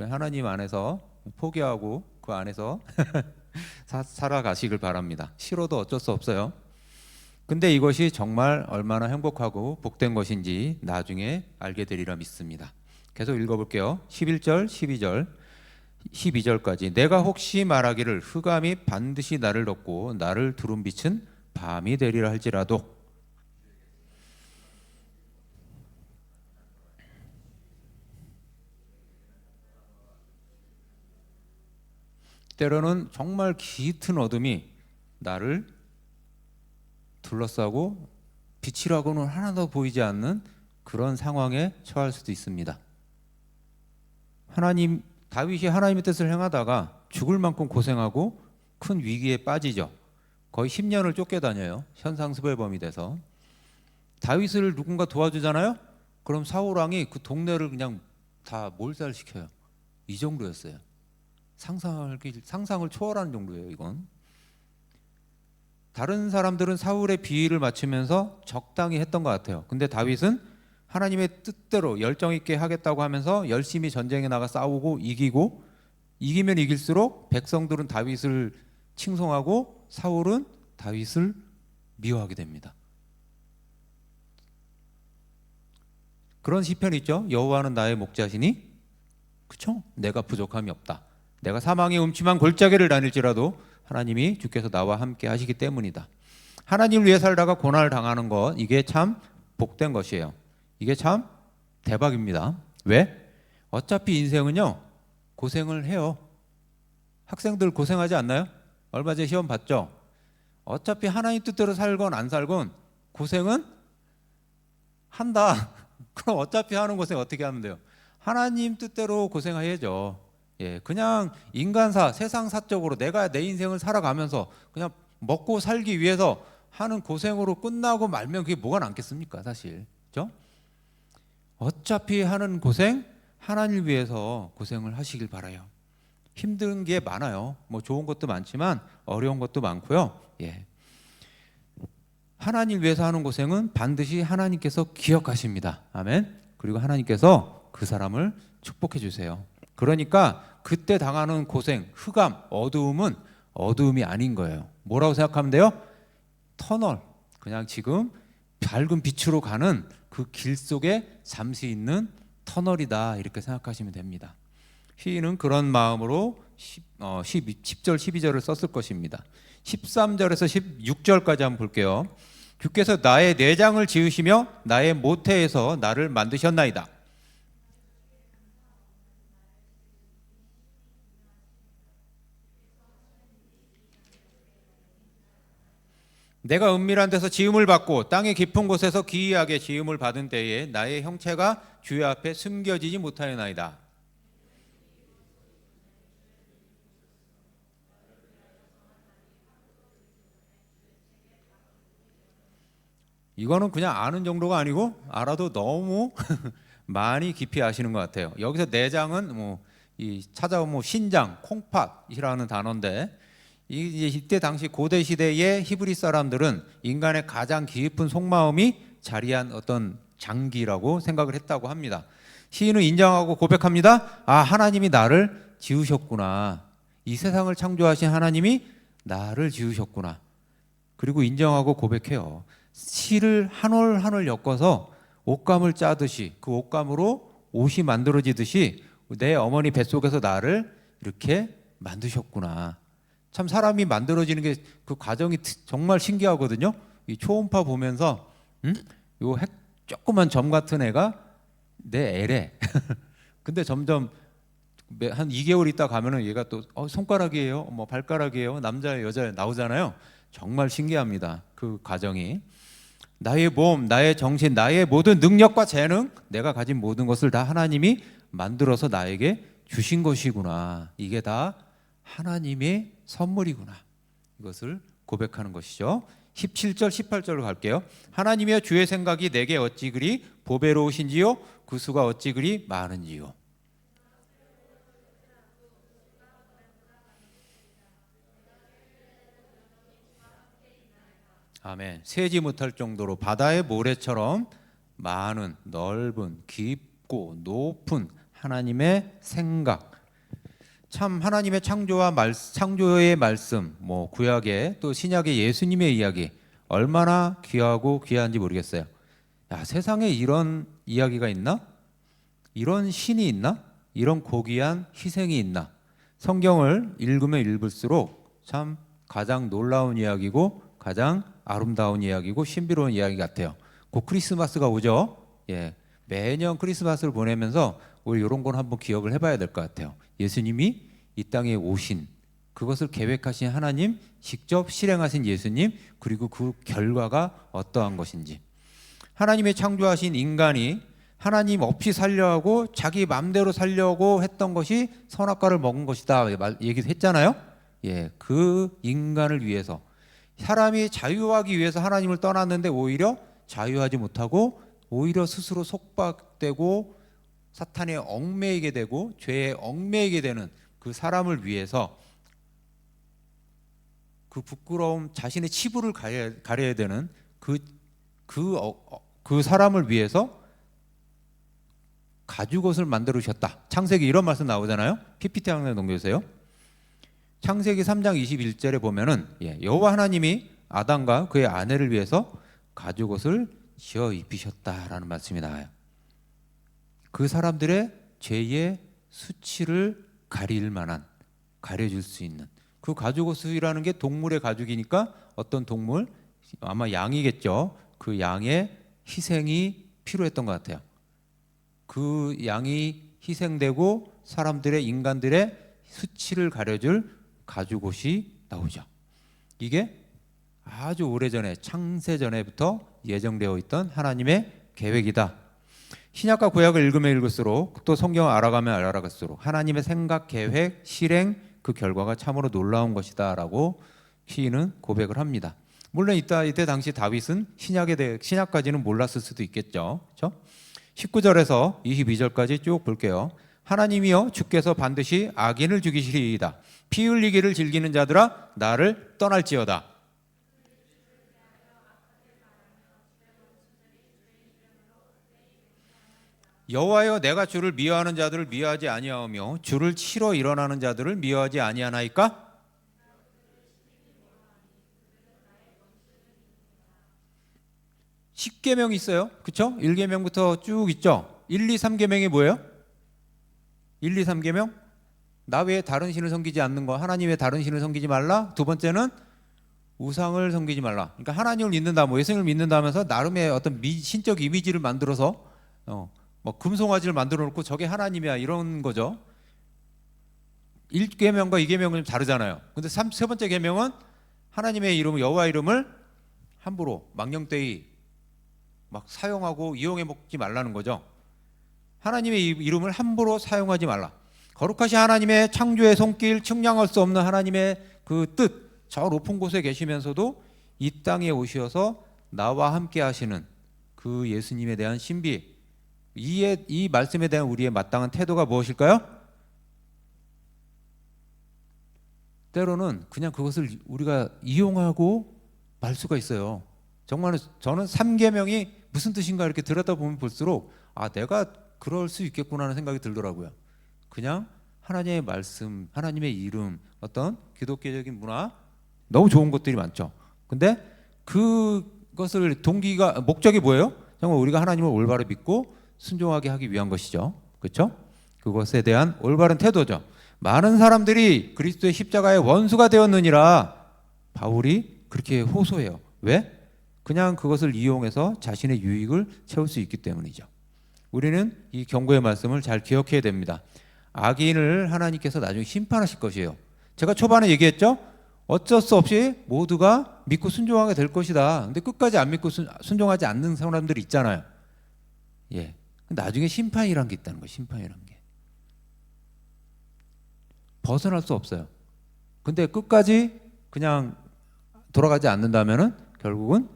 하나님 안에서 포기하고 그 안에서 살아가시길 바랍니다. 싫어도 어쩔 수 없어요. 근데 이것이 정말 얼마나 행복하고 복된 것인지 나중에 알게 되리라 믿습니다. 계속 읽어볼게요. 11절, 12절까지. 내가 혹시 말하기를 흑암이 반드시 나를 덮고 나를 두른 빛은 밤이 되리라 할지라도 때로는 정말 짙은 어둠이 나를 둘러싸고 빛이라고는 하나도 보이지 않는 그런 상황에 처할 수도 있습니다. 다윗이 하나님의 뜻을 행하다가 죽을 만큼 고생하고 큰 위기에 빠지죠. 거의 10년을 쫓겨다녀요. 현상수배범이 돼서. 다윗을 누군가 도와주잖아요. 그럼 사울 왕이 그 동네를 그냥 다 몰살시켜요. 이 정도였어요. 상상을 초월하는 정도예요. 이건. 다른 사람들은 사울의 비위를 맞추면서 적당히 했던 것 같아요. 근데 다윗은 하나님의 뜻대로 열정 있게 하겠다고 하면서 열심히 전쟁에 나가 싸우고 이기면 이길수록 백성들은 다윗을 칭송하고 사울은 다윗을 미워하게 됩니다. 그런 시편 있죠. 여호와는 나의 목자시니 그렇죠? 내가 부족함이 없다. 내가 사망의 음침한 골짜기를 다닐지라도 하나님이 주께서 나와 함께 하시기 때문이다. 하나님을 위해 살다가 고난을 당하는 것, 이게 참 복된 것이에요. 이게 참 대박입니다. 왜? 어차피 인생은요 고생을 해요. 학생들 고생하지 않나요? 얼마 전에 시험 봤죠? 어차피 하나님 뜻대로 살건 안 살건 고생은 한다. 그럼 어차피 하는 고생 어떻게 하면 돼요? 하나님 뜻대로 고생해야죠. 그냥 인간사, 세상사적으로 내가 내 인생을 살아가면서 그냥 먹고 살기 위해서 하는 고생으로 끝나고 말면 그게 뭐가 남겠습니까? 사실. 그렇죠? 어차피 하는 고생, 하나님을 위해서 고생을 하시길 바라요. 힘든 게 많아요. 뭐 좋은 것도 많지만 어려운 것도 많고요. 하나님을 위해서 하는 고생은 반드시 하나님께서 기억하십니다. 아멘. 그리고 하나님께서 그 사람을 축복해 주세요. 그러니까 그때 당하는 고생, 흑암, 어두움은 어두움이 아닌 거예요. 뭐라고 생각하면 돼요? 터널. 그냥 지금 밝은 빛으로 가는 그 길 속에 잠시 있는 터널이다. 이렇게 생각하시면 됩니다. 시인은 그런 마음으로 10절, 12절을 썼을 것입니다. 13절에서 16절까지 한번 볼게요. 주께서 나의 내장을 지으시며 나의 모태에서 나를 만드셨나이다. 내가 은밀한 데서 지음을 받고 땅의 깊은 곳에서 기이하게 지음을 받은 때에 나의 형체가 주의 앞에 숨겨지지 못하였나이다. 이거는 그냥 아는 정도가 아니고 알아도 너무 많이 깊이 아시는 것 같아요. 여기서 내장은 이 찾아보면 신장, 콩팥이라는 단어인데 이때 당시 고대 시대의 히브리 사람들은 인간의 가장 깊은 속마음이 자리한 어떤 장기라고 생각을 했다고 합니다. 시인은 인정하고 고백합니다. 아, 하나님이 나를 지으셨구나. 이 세상을 창조하신 하나님이 나를 지으셨구나. 그리고 인정하고 고백해요. 실을 한 올 한 올 엮어서 옷감을 짜듯이 그 옷감으로 옷이 만들어지듯이 내 어머니 뱃속에서 나를 이렇게 만드셨구나. 참 사람이 만들어지는 게 그 과정이 정말 신기하거든요. 이 초음파 보면서 요 조그만 점 같은 애가 내 애래. 근데 점점 한 2개월 있다 가면은 얘가 또 손가락이에요, 뭐 발가락이에요, 남자예요, 여자예요 나오잖아요. 정말 신기합니다. 그 과정이. 나의 몸, 나의 정신, 나의 모든 능력과 재능, 내가 가진 모든 것을 다 하나님이 만들어서 나에게 주신 것이구나. 이게 다 하나님의 선물이구나. 이것을 고백하는 것이죠. 17절 18절로 갈게요. 하나님이여 주의 생각이 내게 어찌 그리 보배로우신지요 그 수가 어찌 그리 많은지요. 아멘. 세지 못할 정도로 바다의 모래처럼 많은 넓은 깊고 높은 하나님의 생각. 참 하나님의 창조의 말씀, 뭐 구약의 또 신약의 예수님의 이야기 얼마나 귀하고 귀한지 모르겠어요. 야, 세상에 이런 이야기가 있나? 이런 신이 있나? 이런 고귀한 희생이 있나? 성경을 읽으면 읽을수록 참 가장 놀라운 이야기고 가장 아름다운 이야기고 신비로운 이야기 같아요. 곧 크리스마스가 오죠. 예, 매년 크리스마스를 보내면서 우리 이런 건 한번 기억을 해봐야 될 것 같아요. 예수님이 이 땅에 오신 그것을 계획하신 하나님, 직접 실행하신 예수님, 그리고 그 결과가 어떠한 것인지. 하나님의 창조하신 인간이 하나님 없이 살려고 자기 맘대로 살려고 했던 것이 선악과를 먹은 것이다 얘기도 했잖아요. 예, 그 인간을 위해서 사람이 자유하기 위해서 하나님을 떠났는데 오히려 자유하지 못하고 오히려 스스로 속박되고 사탄에 얽매이게 되고 죄에 얽매이게 되는 그 사람을 위해서 그 부끄러움 자신의 치부를 가려야 되는 그 사람을 위해서 가죽옷을 만들으셨다. 창세기 이런 말씀 나오잖아요. PPT 하나 넘겨주세요. 창세기 3장 21절에 보면은 여호와 하나님이 아담과 그의 아내를 위해서 가죽옷을 지어 입히셨다라는 말씀이 나와요. 그 사람들의 죄의 수치를 가릴 만한, 가려줄 수 있는 그 가죽옷이라는 게 동물의 가죽이니까 어떤 동물, 아마 양이겠죠. 그 양의 희생이 필요했던 것 같아요. 그 양이 희생되고 사람들의 인간들의 수치를 가려줄 가죽옷이 나오죠. 이게 아주 오래전에 창세전에부터 예정되어 있던 하나님의 계획이다. 신약과 구약을 읽으면 읽을수록 또 성경을 알아가면 알아갈수록 하나님의 생각, 계획, 실행 그 결과가 참으로 놀라운 것이다 라고 시인은 고백을 합니다. 물론 이때 당시 다윗은 신약까지는 몰랐을 수도 있겠죠. 그렇죠? 19절에서 22절까지 쭉 볼게요. 하나님이여 주께서 반드시 악인을 죽이시리이다. 피 흘리기를 즐기는 자들아 나를 떠날지어다. 여호와여 내가 주를 미워하는 자들을 미워하지 아니하오며 주를 치러 일어나는 자들을 미워하지 아니하나이까? 십계명 있어요. 그렇죠? 1계명부터 쭉 있죠. 1, 2, 3계명이 뭐예요? 1, 2, 3계명? 나 외에 다른 신을 섬기지 않는 거, 하나님 외에 다른 신을 섬기지 말라. 두 번째는 우상을 섬기지 말라. 그러니까 하나님을 믿는다, 뭐 예수님을 믿는다 하면서 나름의 어떤 신적 이미지를 만들어서 뭐 금송아지를 만들어 놓고 저게 하나님이야 이런 거죠. 1계명과 2계명은 좀 다르잖아요. 근데 세 번째 계명은 하나님의 이름, 여호와 이름을 함부로 망령되이 막 사용하고 이용해 먹지 말라는 거죠. 하나님의 이름을 함부로 사용하지 말라. 거룩하신 하나님의 창조의 손길, 측량할 수 없는 하나님의 그 뜻, 저 높은 곳에 계시면서도 이 땅에 오셔서 나와 함께 하시는 그 예수님에 대한 신비, 이 말씀에 대한 우리의 마땅한 태도가 무엇일까요? 때로는 그냥 그것을 우리가 이용하고 말 수가 있어요. 정말 저는 3계명이 무슨 뜻인가 이렇게 들여다보면 볼수록 내가 그럴 수 있겠구나 하는 생각이 들더라고요. 그냥 하나님의 말씀, 하나님의 이름, 어떤 기독교적인 문화 너무 좋은 것들이 많죠. 근데 그것을 목적이 뭐예요? 정말 우리가 하나님을 올바로 믿고 순종하게 하기 위한 것이죠. 그렇죠? 그것에 대한 올바른 태도죠. 많은 사람들이 그리스도의 십자가의 원수가 되었느니라 바울이 그렇게 호소해요. 왜? 그냥 그것을 이용해서 자신의 유익을 채울 수 있기 때문이죠. 우리는 이 경고의 말씀을 잘 기억해야 됩니다. 악인을 하나님께서 나중에 심판하실 것이에요. 제가 초반에 얘기했죠? 어쩔 수 없이 모두가 믿고 순종하게 될 것이다. 근데 끝까지 안 믿고 순종하지 않는 사람들이 있잖아요. 예. 나중에 심판이란 게 있다는 거예요. 심판이란 게. 벗어날 수 없어요. 근데 끝까지 그냥 돌아가지 않는다면은 결국은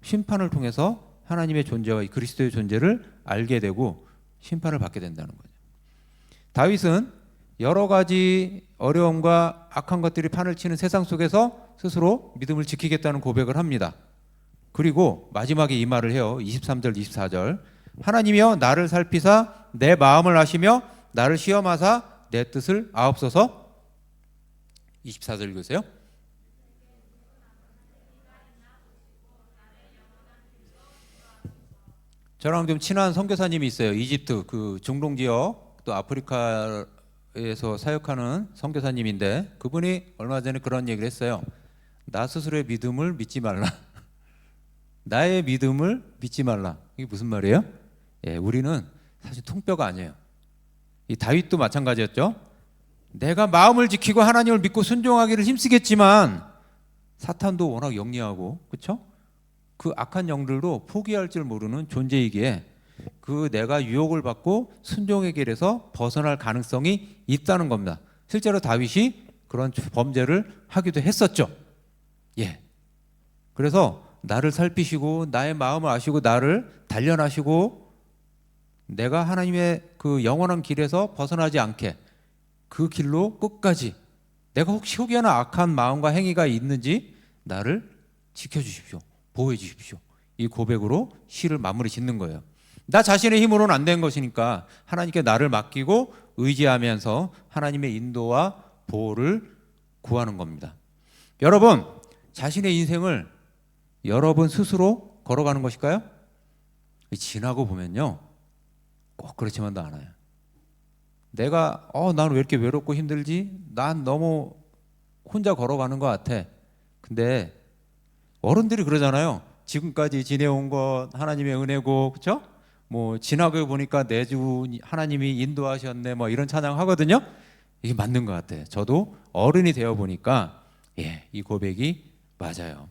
심판을 통해서 하나님의 존재와 그리스도의 존재를 알게 되고 심판을 받게 된다는 거죠. 다윗은 여러 가지 어려움과 악한 것들이 판을 치는 세상 속에서 스스로 믿음을 지키겠다는 고백을 합니다. 그리고 마지막에 이 말을 해요. 23절 24절 하나님이여 나를 살피사 내 마음을 아시며 나를 시험하사 내 뜻을 아옵소서. 24절 읽으세요. 저랑 좀 친한 선교사님이 있어요. 이집트 그 중동 지역 또 아프리카에서 사역하는 선교사님인데 그분이 얼마 전에 그런 얘기를 했어요. 나 스스로의 믿음을 믿지 말라. 나의 믿음을 믿지 말라. 이게 무슨 말이에요? 예, 우리는 사실 통뼈가 아니에요. 이 다윗도 마찬가지였죠. 내가 마음을 지키고 하나님을 믿고 순종하기를 힘쓰겠지만 사탄도 워낙 영리하고 그렇죠? 그 악한 영들도 포기할 줄 모르는 존재이기에 그 내가 유혹을 받고 순종의 길에서 벗어날 가능성이 있다는 겁니다. 실제로 다윗이 그런 범죄를 하기도 했었죠. 예. 그래서 나를 살피시고 나의 마음을 아시고 나를 단련하시고 내가 하나님의 그 영원한 길에서 벗어나지 않게 그 길로 끝까지 내가 혹여나 악한 마음과 행위가 있는지 나를 지켜주십시오. 보호해 주십시오. 이 고백으로 시를 마무리 짓는 거예요. 나 자신의 힘으로는 안 된 것이니까 하나님께 나를 맡기고 의지하면서 하나님의 인도와 보호를 구하는 겁니다. 여러분, 자신의 인생을 여러분 스스로 걸어가는 것일까요? 지나고 보면요. 꼭 그렇지만도 않아요. 내가 나는 왜 이렇게 외롭고 힘들지? 난 너무 혼자 걸어가는 것 같아. 근데 어른들이 그러잖아요. 지금까지 지내온 것 하나님의 은혜고, 그렇죠? 뭐 지나고 보니까 내주 하나님이 인도하셨네, 뭐 이런 찬양 하거든요. 이게 맞는 것 같아요. 저도 어른이 되어 보니까 이 고백이 맞아요.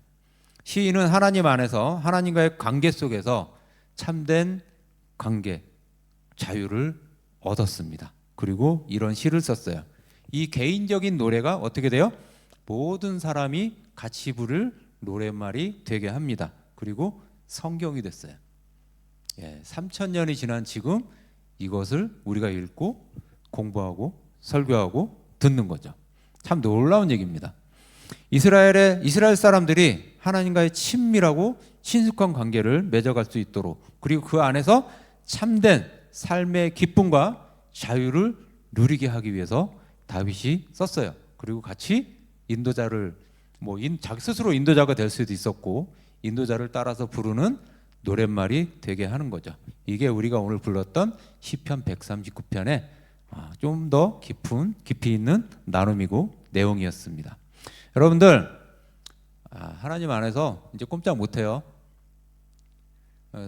시인은 하나님 안에서 하나님과의 관계 속에서 참된 관계, 자유를 얻었습니다. 그리고 이런 시를 썼어요. 이 개인적인 노래가 어떻게 돼요? 모든 사람이 같이 부를 노랫말이 되게 합니다. 그리고 성경이 됐어요. 3000년이 지난 지금 이것을 우리가 읽고 공부하고 설교하고 듣는 거죠. 참 놀라운 얘기입니다. 이스라엘 사람들이 하나님과의 친밀하고 친숙한 관계를 맺어갈 수 있도록 그리고 그 안에서 참된 삶의 기쁨과 자유를 누리게 하기 위해서 다윗이 썼어요. 그리고 같이 인도자를 자기 스스로 인도자가 될 수도 있었고 인도자를 따라서 부르는 노랫말이 되게 하는 거죠. 이게 우리가 오늘 불렀던 시편 139편의 좀 더 깊이 있는 나눔이고 내용이었습니다. 여러분들 하나님 안에서 이제 꼼짝 못해요.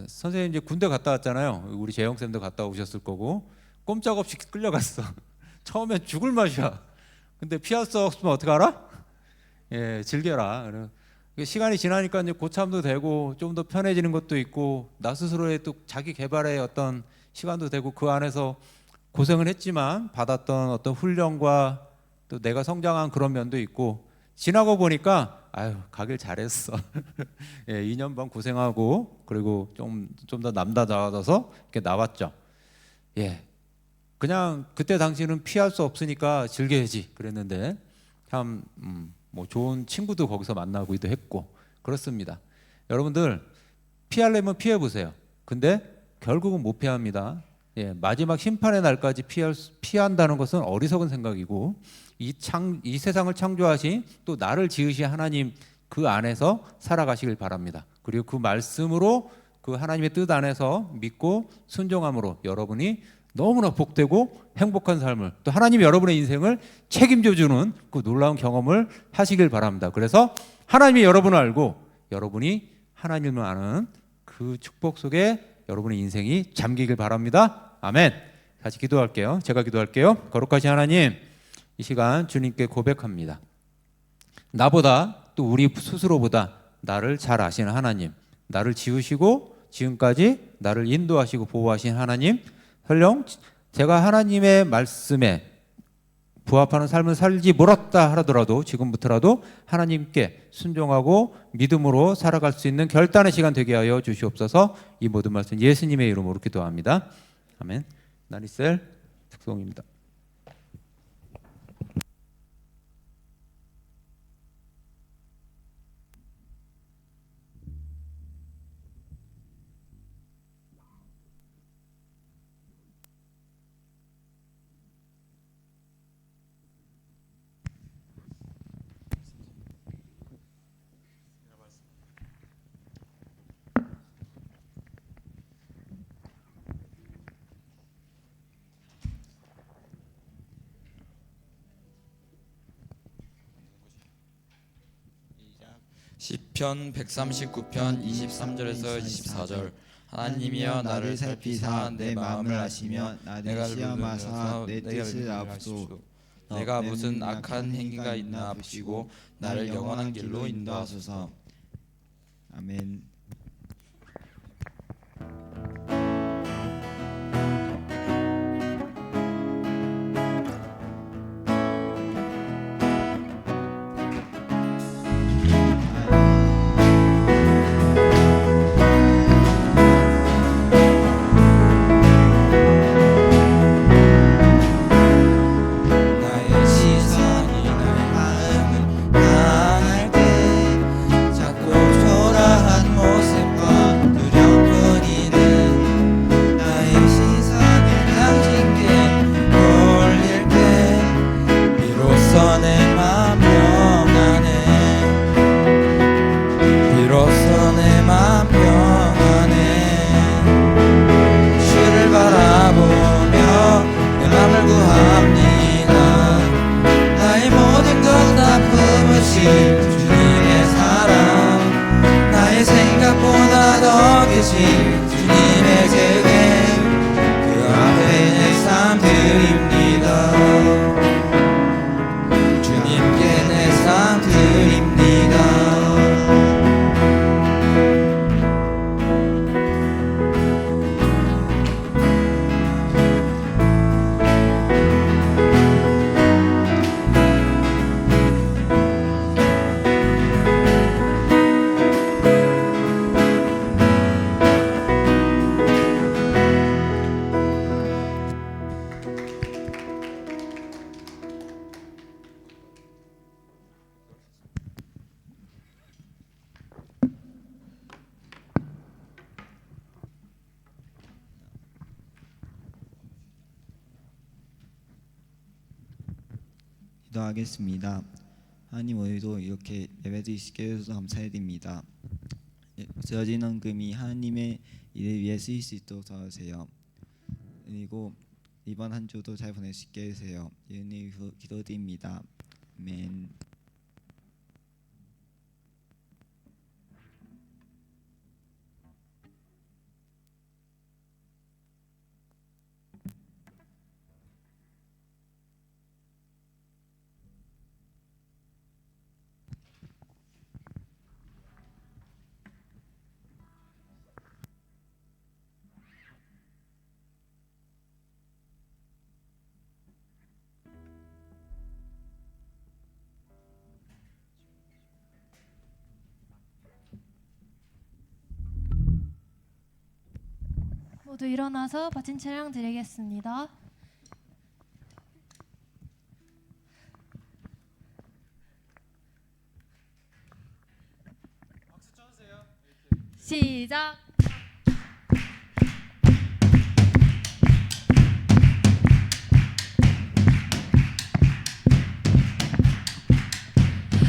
선생님 이제 군대 갔다 왔잖아요. 우리 재영 쌤도 갔다 오셨을 거고 꼼짝없이 끌려갔어. 처음엔 죽을 맛이야. 근데 피할 수 없으면 어떻게 알아? 예, 즐겨라. 시간이 지나니까 이제 고참도 되고 좀 더 편해지는 것도 있고 나 스스로의 또 자기 개발의 어떤 시간도 되고 그 안에서 고생을 했지만 받았던 어떤 훈련과 또 내가 성장한 그런 면도 있고 지나고 보니까 아유 가길 잘했어. 예, 2년 반 고생하고 그리고 좀 더 남다져서 이렇게 나왔죠. 예, 그냥 그때 당시는 피할 수 없으니까 즐겨야지 그랬는데 참 뭐 좋은 친구도 거기서 만나기도 했고 그렇습니다. 여러분들 피하려면 피해 보세요. 근데 결국은 못 피합니다. 예, 마지막 심판의 날까지 피한다는 것은 어리석은 생각이고 이 세상을 창조하신 또 나를 지으신 하나님 그 안에서 살아가시길 바랍니다. 그리고 그 말씀으로 그 하나님의 뜻 안에서 믿고 순종함으로 여러분이 너무나 복되고 행복한 삶을 또 하나님이 여러분의 인생을 책임져 주는 그 놀라운 경험을 하시길 바랍니다. 그래서 하나님이 여러분을 알고 여러분이 하나님을 아는 그 축복 속에 여러분의 인생이 잠기길 바랍니다. 아멘. 같이 기도할게요. 제가 기도할게요. 거룩하신 하나님, 이 시간 주님께 고백합니다. 나보다 또 우리 스스로보다 나를 잘 아시는 하나님, 나를 지으시고 지금까지 나를 인도하시고 보호하신 하나님, 설령 제가 하나님의 말씀에 부합하는 삶을 살지 못했다 하더라도 지금부터라도 하나님께 순종하고 믿음으로 살아갈 수 있는 결단의 시간 되게 하여 주시옵소서. 이 모든 말씀 예수님의 이름으로 기도합니다. 아멘. 나니셀 특송입니다. 시편 139편 23절에서 24절. 하나님이여 나를 살피사 내 마음을 아시며 나를 시험하사 내 뜻을 아옵소서. 내가 무슨 악한 행위가 있나 보시고 나를 영원한 길로 인도하소서. 아멘. 나의 시선이 나의 마음을 향할 때 자꾸 초라한 모습과 두려뿐이는 나의 시선을 당신께 돌릴 때 비로소 내 맘 평안해. 비로소 내 맘 평안해. 주를 바라보며 내 맘을 구합니다. 나의 모든 것 다 품으신 주님의 사랑, 나의 생각보다 더 크신 주님의 제게 그 앞에 내 삶 드립니다. 주님께 내 삶 드립니다. 기도하겠습니다. 하나님, 오늘도 이렇게 예배드리시게 해주셔서 감사드립니다. 주어진 헌금이 하나님의 일을 위해 쓰일 수 있도록 도와주세요. 그리고 이번 한 주도 잘 보내시게 해주세요. 예수님 기도드립니다. 아멘. 모두 일어나서 바친 찬양 드리겠습니다. 시작.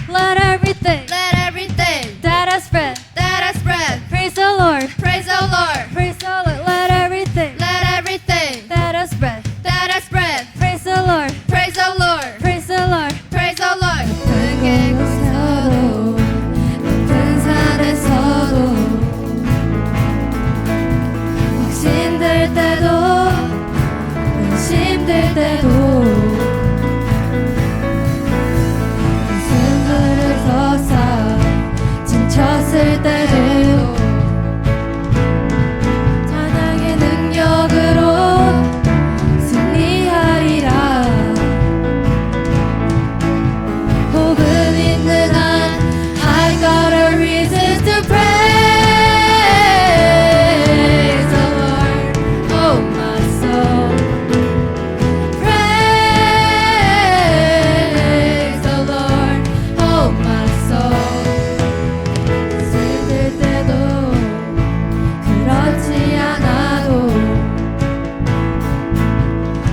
Let everything that I spread praise the Lord. Praise the Lord. Let everything that I spread praise the Lord. Praise the Lord. 큰 곳에서도 높은 산에서도 힘들 때도 힘들 때도 숨을 솟아 지쳤을 때도 찬양의 능력으로 승리하리라. 호흡 있는 한 I got a reason to praise the Lord, oh my soul. Praise the Lord, oh my soul. 힘들 때도 그렇지 않아도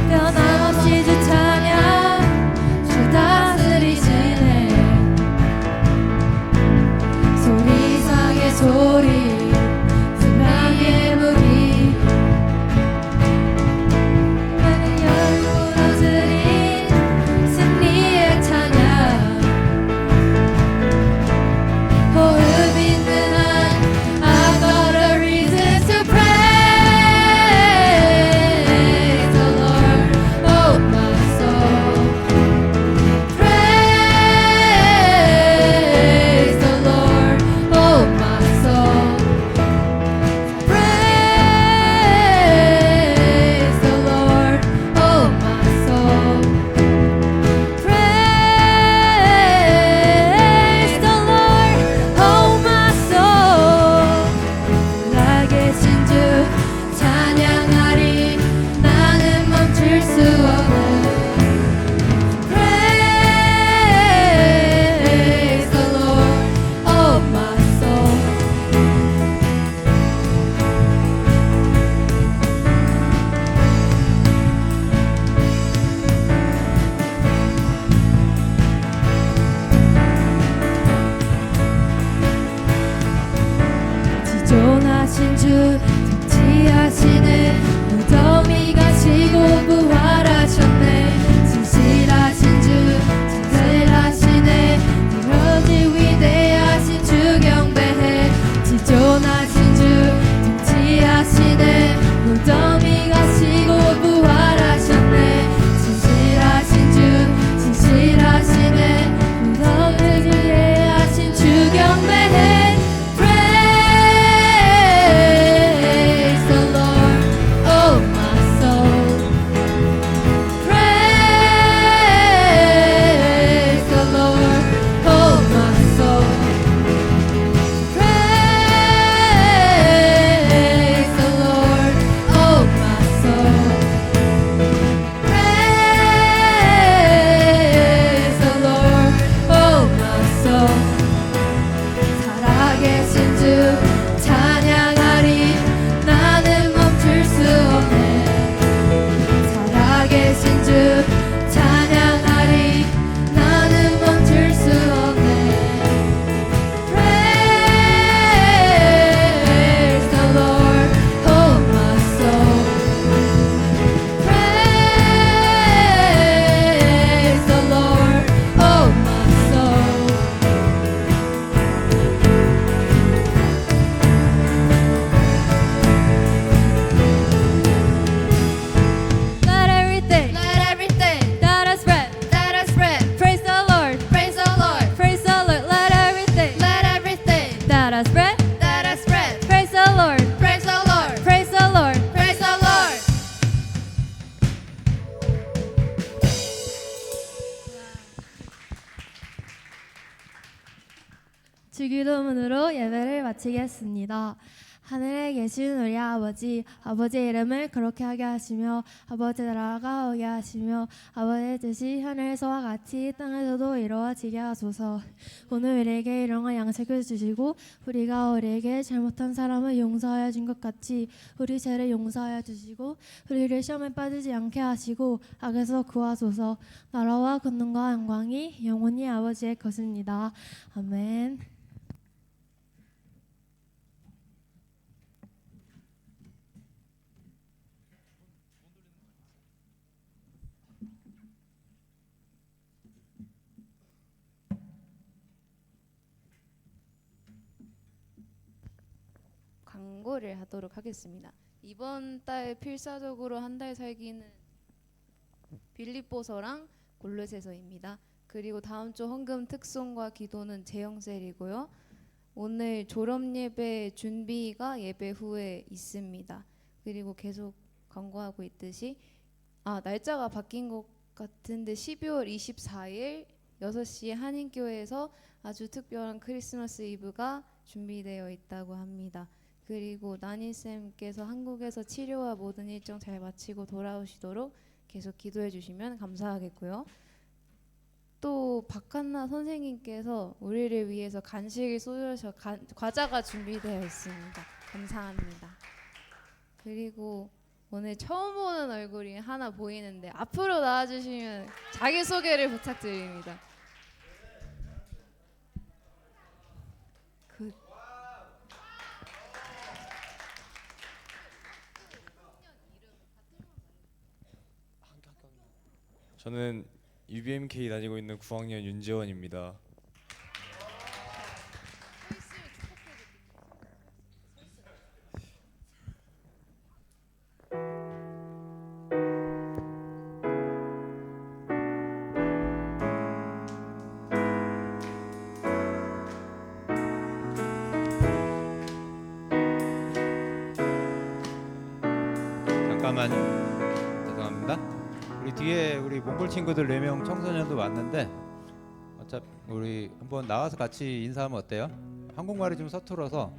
변함없이 주 찬양 주 다스리시네. 소리상의 소리 승리의 무기 나는 열무로 드린 승리의 찬양. 호흡 있는 한 I got a reason to praise the Lord, oh my soul. Praise the Lord, oh my soul. Praise the Lord, oh my soul. Praise the Lord, oh my soul. 살아계신 주 찬양하리. 나는 멈출 수 없는 Praise the Lord, oh my soul. 지존하신 주 통치하시네. 무덤이 가시고 부활하셨네. 진실하신 주 찬송하시네. 이러지 위대하신 주 경배해. 지존하신 주 통치하시네. 무덤이 가시고 부활하셨네. 진실하신 주 진실하시네. 무덤을 위대하신 주 경배해. Praise the Lord, oh my soul. Praise the Lord, oh my soul. Praise the Lord, oh my soul. Praise the Lord, oh my soul. 살아계신 주 찬양하리. 나는 멈출 수 없네. 살아계신 주 찬양하리. 나는 멈출 수 없네. Praise the Lord, oh my soul. Praise the Lord, oh my soul. Let everything that I spread praise the Lord. Praise the Lord. Let everything that I spread praise the Lord. Praise the Lord. 주기도문으로 예배를 마치겠습니다. 하늘에 계신 우리 아버지, 아버지의 이름을 거룩히 하게 하시며 아버지 나라가 오게 하시며 아버지의 뜻이 하늘에서와 같이 땅에서도 이루어지게 하소서. 오늘 우리에게 일용할 양식을 주시고 우리가 우리에게 잘못한 사람을 용서하여 준 것 같이 우리 죄를 용서하여 주시고 우리를 시험에 빠지지 않게 하시고 악에서 구하소서. 나라와 권능과 영광이 영원히 아버지의 것입니다. 아멘. 광고를 하도록 하겠습니다. 이번 달 필사적으로 한 달 살기는 빌립보서랑 골로새서입니다. 그리고 다음 주 헌금 특송과 기도는 재영셀이고요. 오늘 졸업 예배 준비가 예배 후에 있습니다. 그리고 계속 광고하고 있듯이 날짜가 바뀐 것 같은데 12월 24일 6시 한인교회에서 아주 특별한 크리스마스 이브가 준비되어 있다고 합니다. 그리고 나니쌤께서 한국에서 치료와 모든 일정 잘 마치고 돌아오시도록 계속 기도해 주시면 감사하겠고요. 또 박한나 선생님께서 우리를 위해서 간식을 쏘셔서 과자가 준비되어 있습니다. 감사합니다. 그리고 오늘 처음 보는 얼굴이 하나 보이는데 앞으로 나와주시면 자기소개를 부탁드립니다. 저는 UBMK 다니고 있는 9학년 윤재원입니다. 잠깐만요. 죄송합니다. 우리 뒤에 우리 몽골 친구들 4명 청소년도 왔는데 어차피 우리 한번 나와서 같이 인사하면 어때요? 한국말이 좀 서툴어서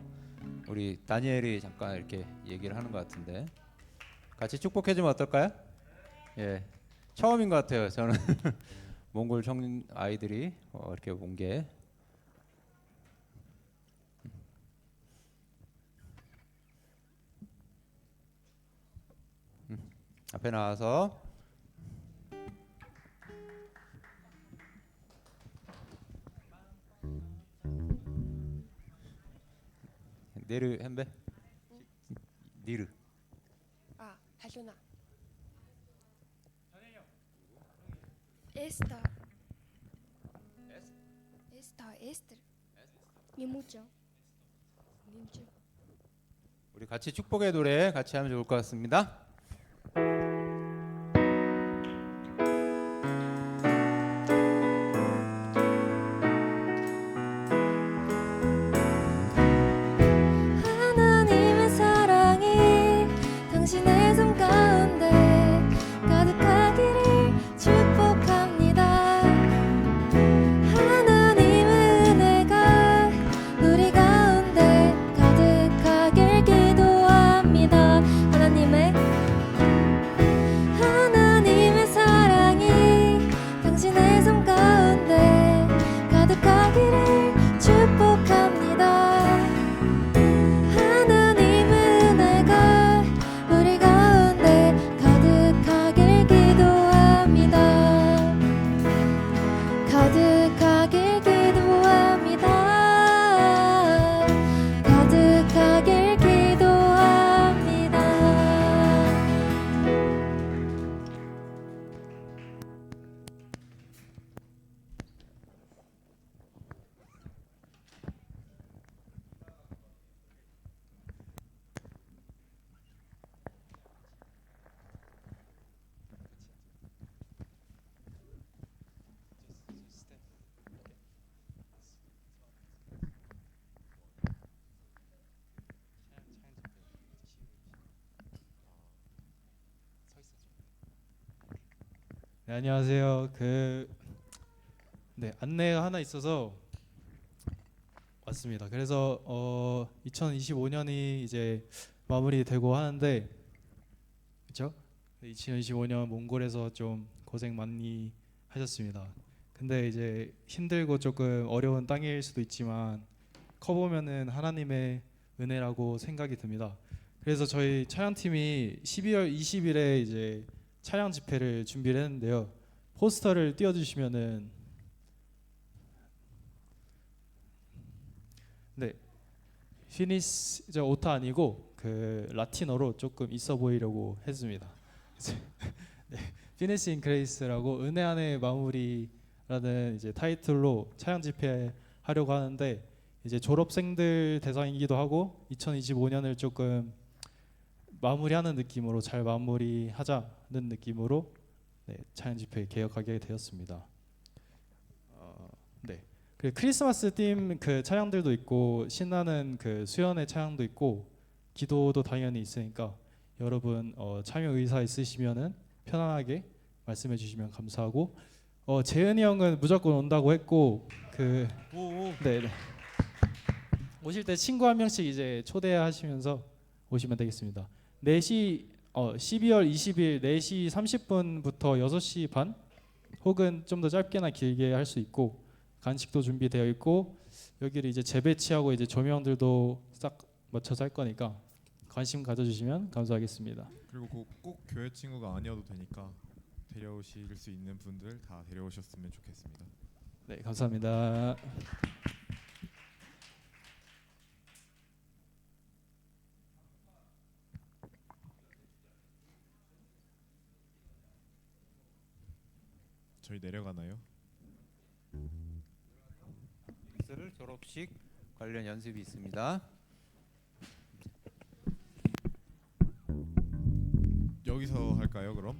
우리 다니엘이 잠깐 이렇게 얘기를 하는 것 같은데 같이 축복해주면 어떨까요? 예, 처음인 것 같아요. 저는 몽골 청 아이들이 이렇게 온 게. 앞에 나와서 네르 햄베 니르 할로나 에스터 에스터 니무죠 우리 같이 축복의 노래 같이 하면 좋을 것 같습니다. 하나님의 사랑이 당신의 삶 가운데 가득하기를 축복합니다. 하나님의 은혜가 우리 가운데 가득하길 기도합니다. 하나님의 사랑이 당신의 삶 가운데 가득하기를 축복합니다. 하나님의 은혜가 우리 가운데 가득하길 기도합니다. 가득하길 기도합니다. 가득하길 기도합니다. 네, 안녕하세요. 안내가 하나 있어서 맞습니다. 그래서 2025년이 이제 마무리되고 하는데, 그렇죠? 2025년 몽골에서 좀 고생 많이 하셨습니다. 근데 이제 힘들고 조금 어려운 땅일 수도 있지만 커보면은 하나님의 은혜라고 생각이 듭니다. 그래서 저희 차양팀이 12월 20일에 이제 차양 집회를 준비를 했는데요. 포스터를 띄워주시면은, 네, 피니스 저 오타 아니고 그 라틴어로 조금 있어 보이려고 했습니다. 네, 피니시 인 그레이스라고 은혜 안의 마무리라는 이제 타이틀로 차양 집회 하려고 하는데, 이제 졸업생들 대상이기도 하고 2025년을 조금 마무리하는 느낌으로 잘 마무리하자는 느낌으로 네, 차양 집회 개혁하게 되었습니다. 네. 그 크리스마스 팀 그 차량들도 있고 신나는 그 수연의 차량도 있고 기도도 당연히 있으니까 여러분 참여 의사 있으시면은 편안하게 말씀해 주시면 감사하고, 재은이 형은 무조건 온다고 했고 그 네, 네. 오실 때 친구 한 명씩 이제 초대하시면서 오시면 되겠습니다. 4시 12월 20일 4시 30분부터 6시 반 혹은 좀 더 짧게나 길게 할 수 있고, 간식도 준비되어 있고 여기를 이제 재배치하고 이제 조명들도 싹 맞춰서 할 거니까 관심 가져주시면 감사하겠습니다. 그리고 꼭 교회 친구가 아니어도 되니까 데려오실 수 있는 분들 다 데려오셨으면 좋겠습니다. 네, 감사합니다. 저희 내려가나요? 졸업식 관련 연습이 있습니다. 여기서 할까요, 그럼?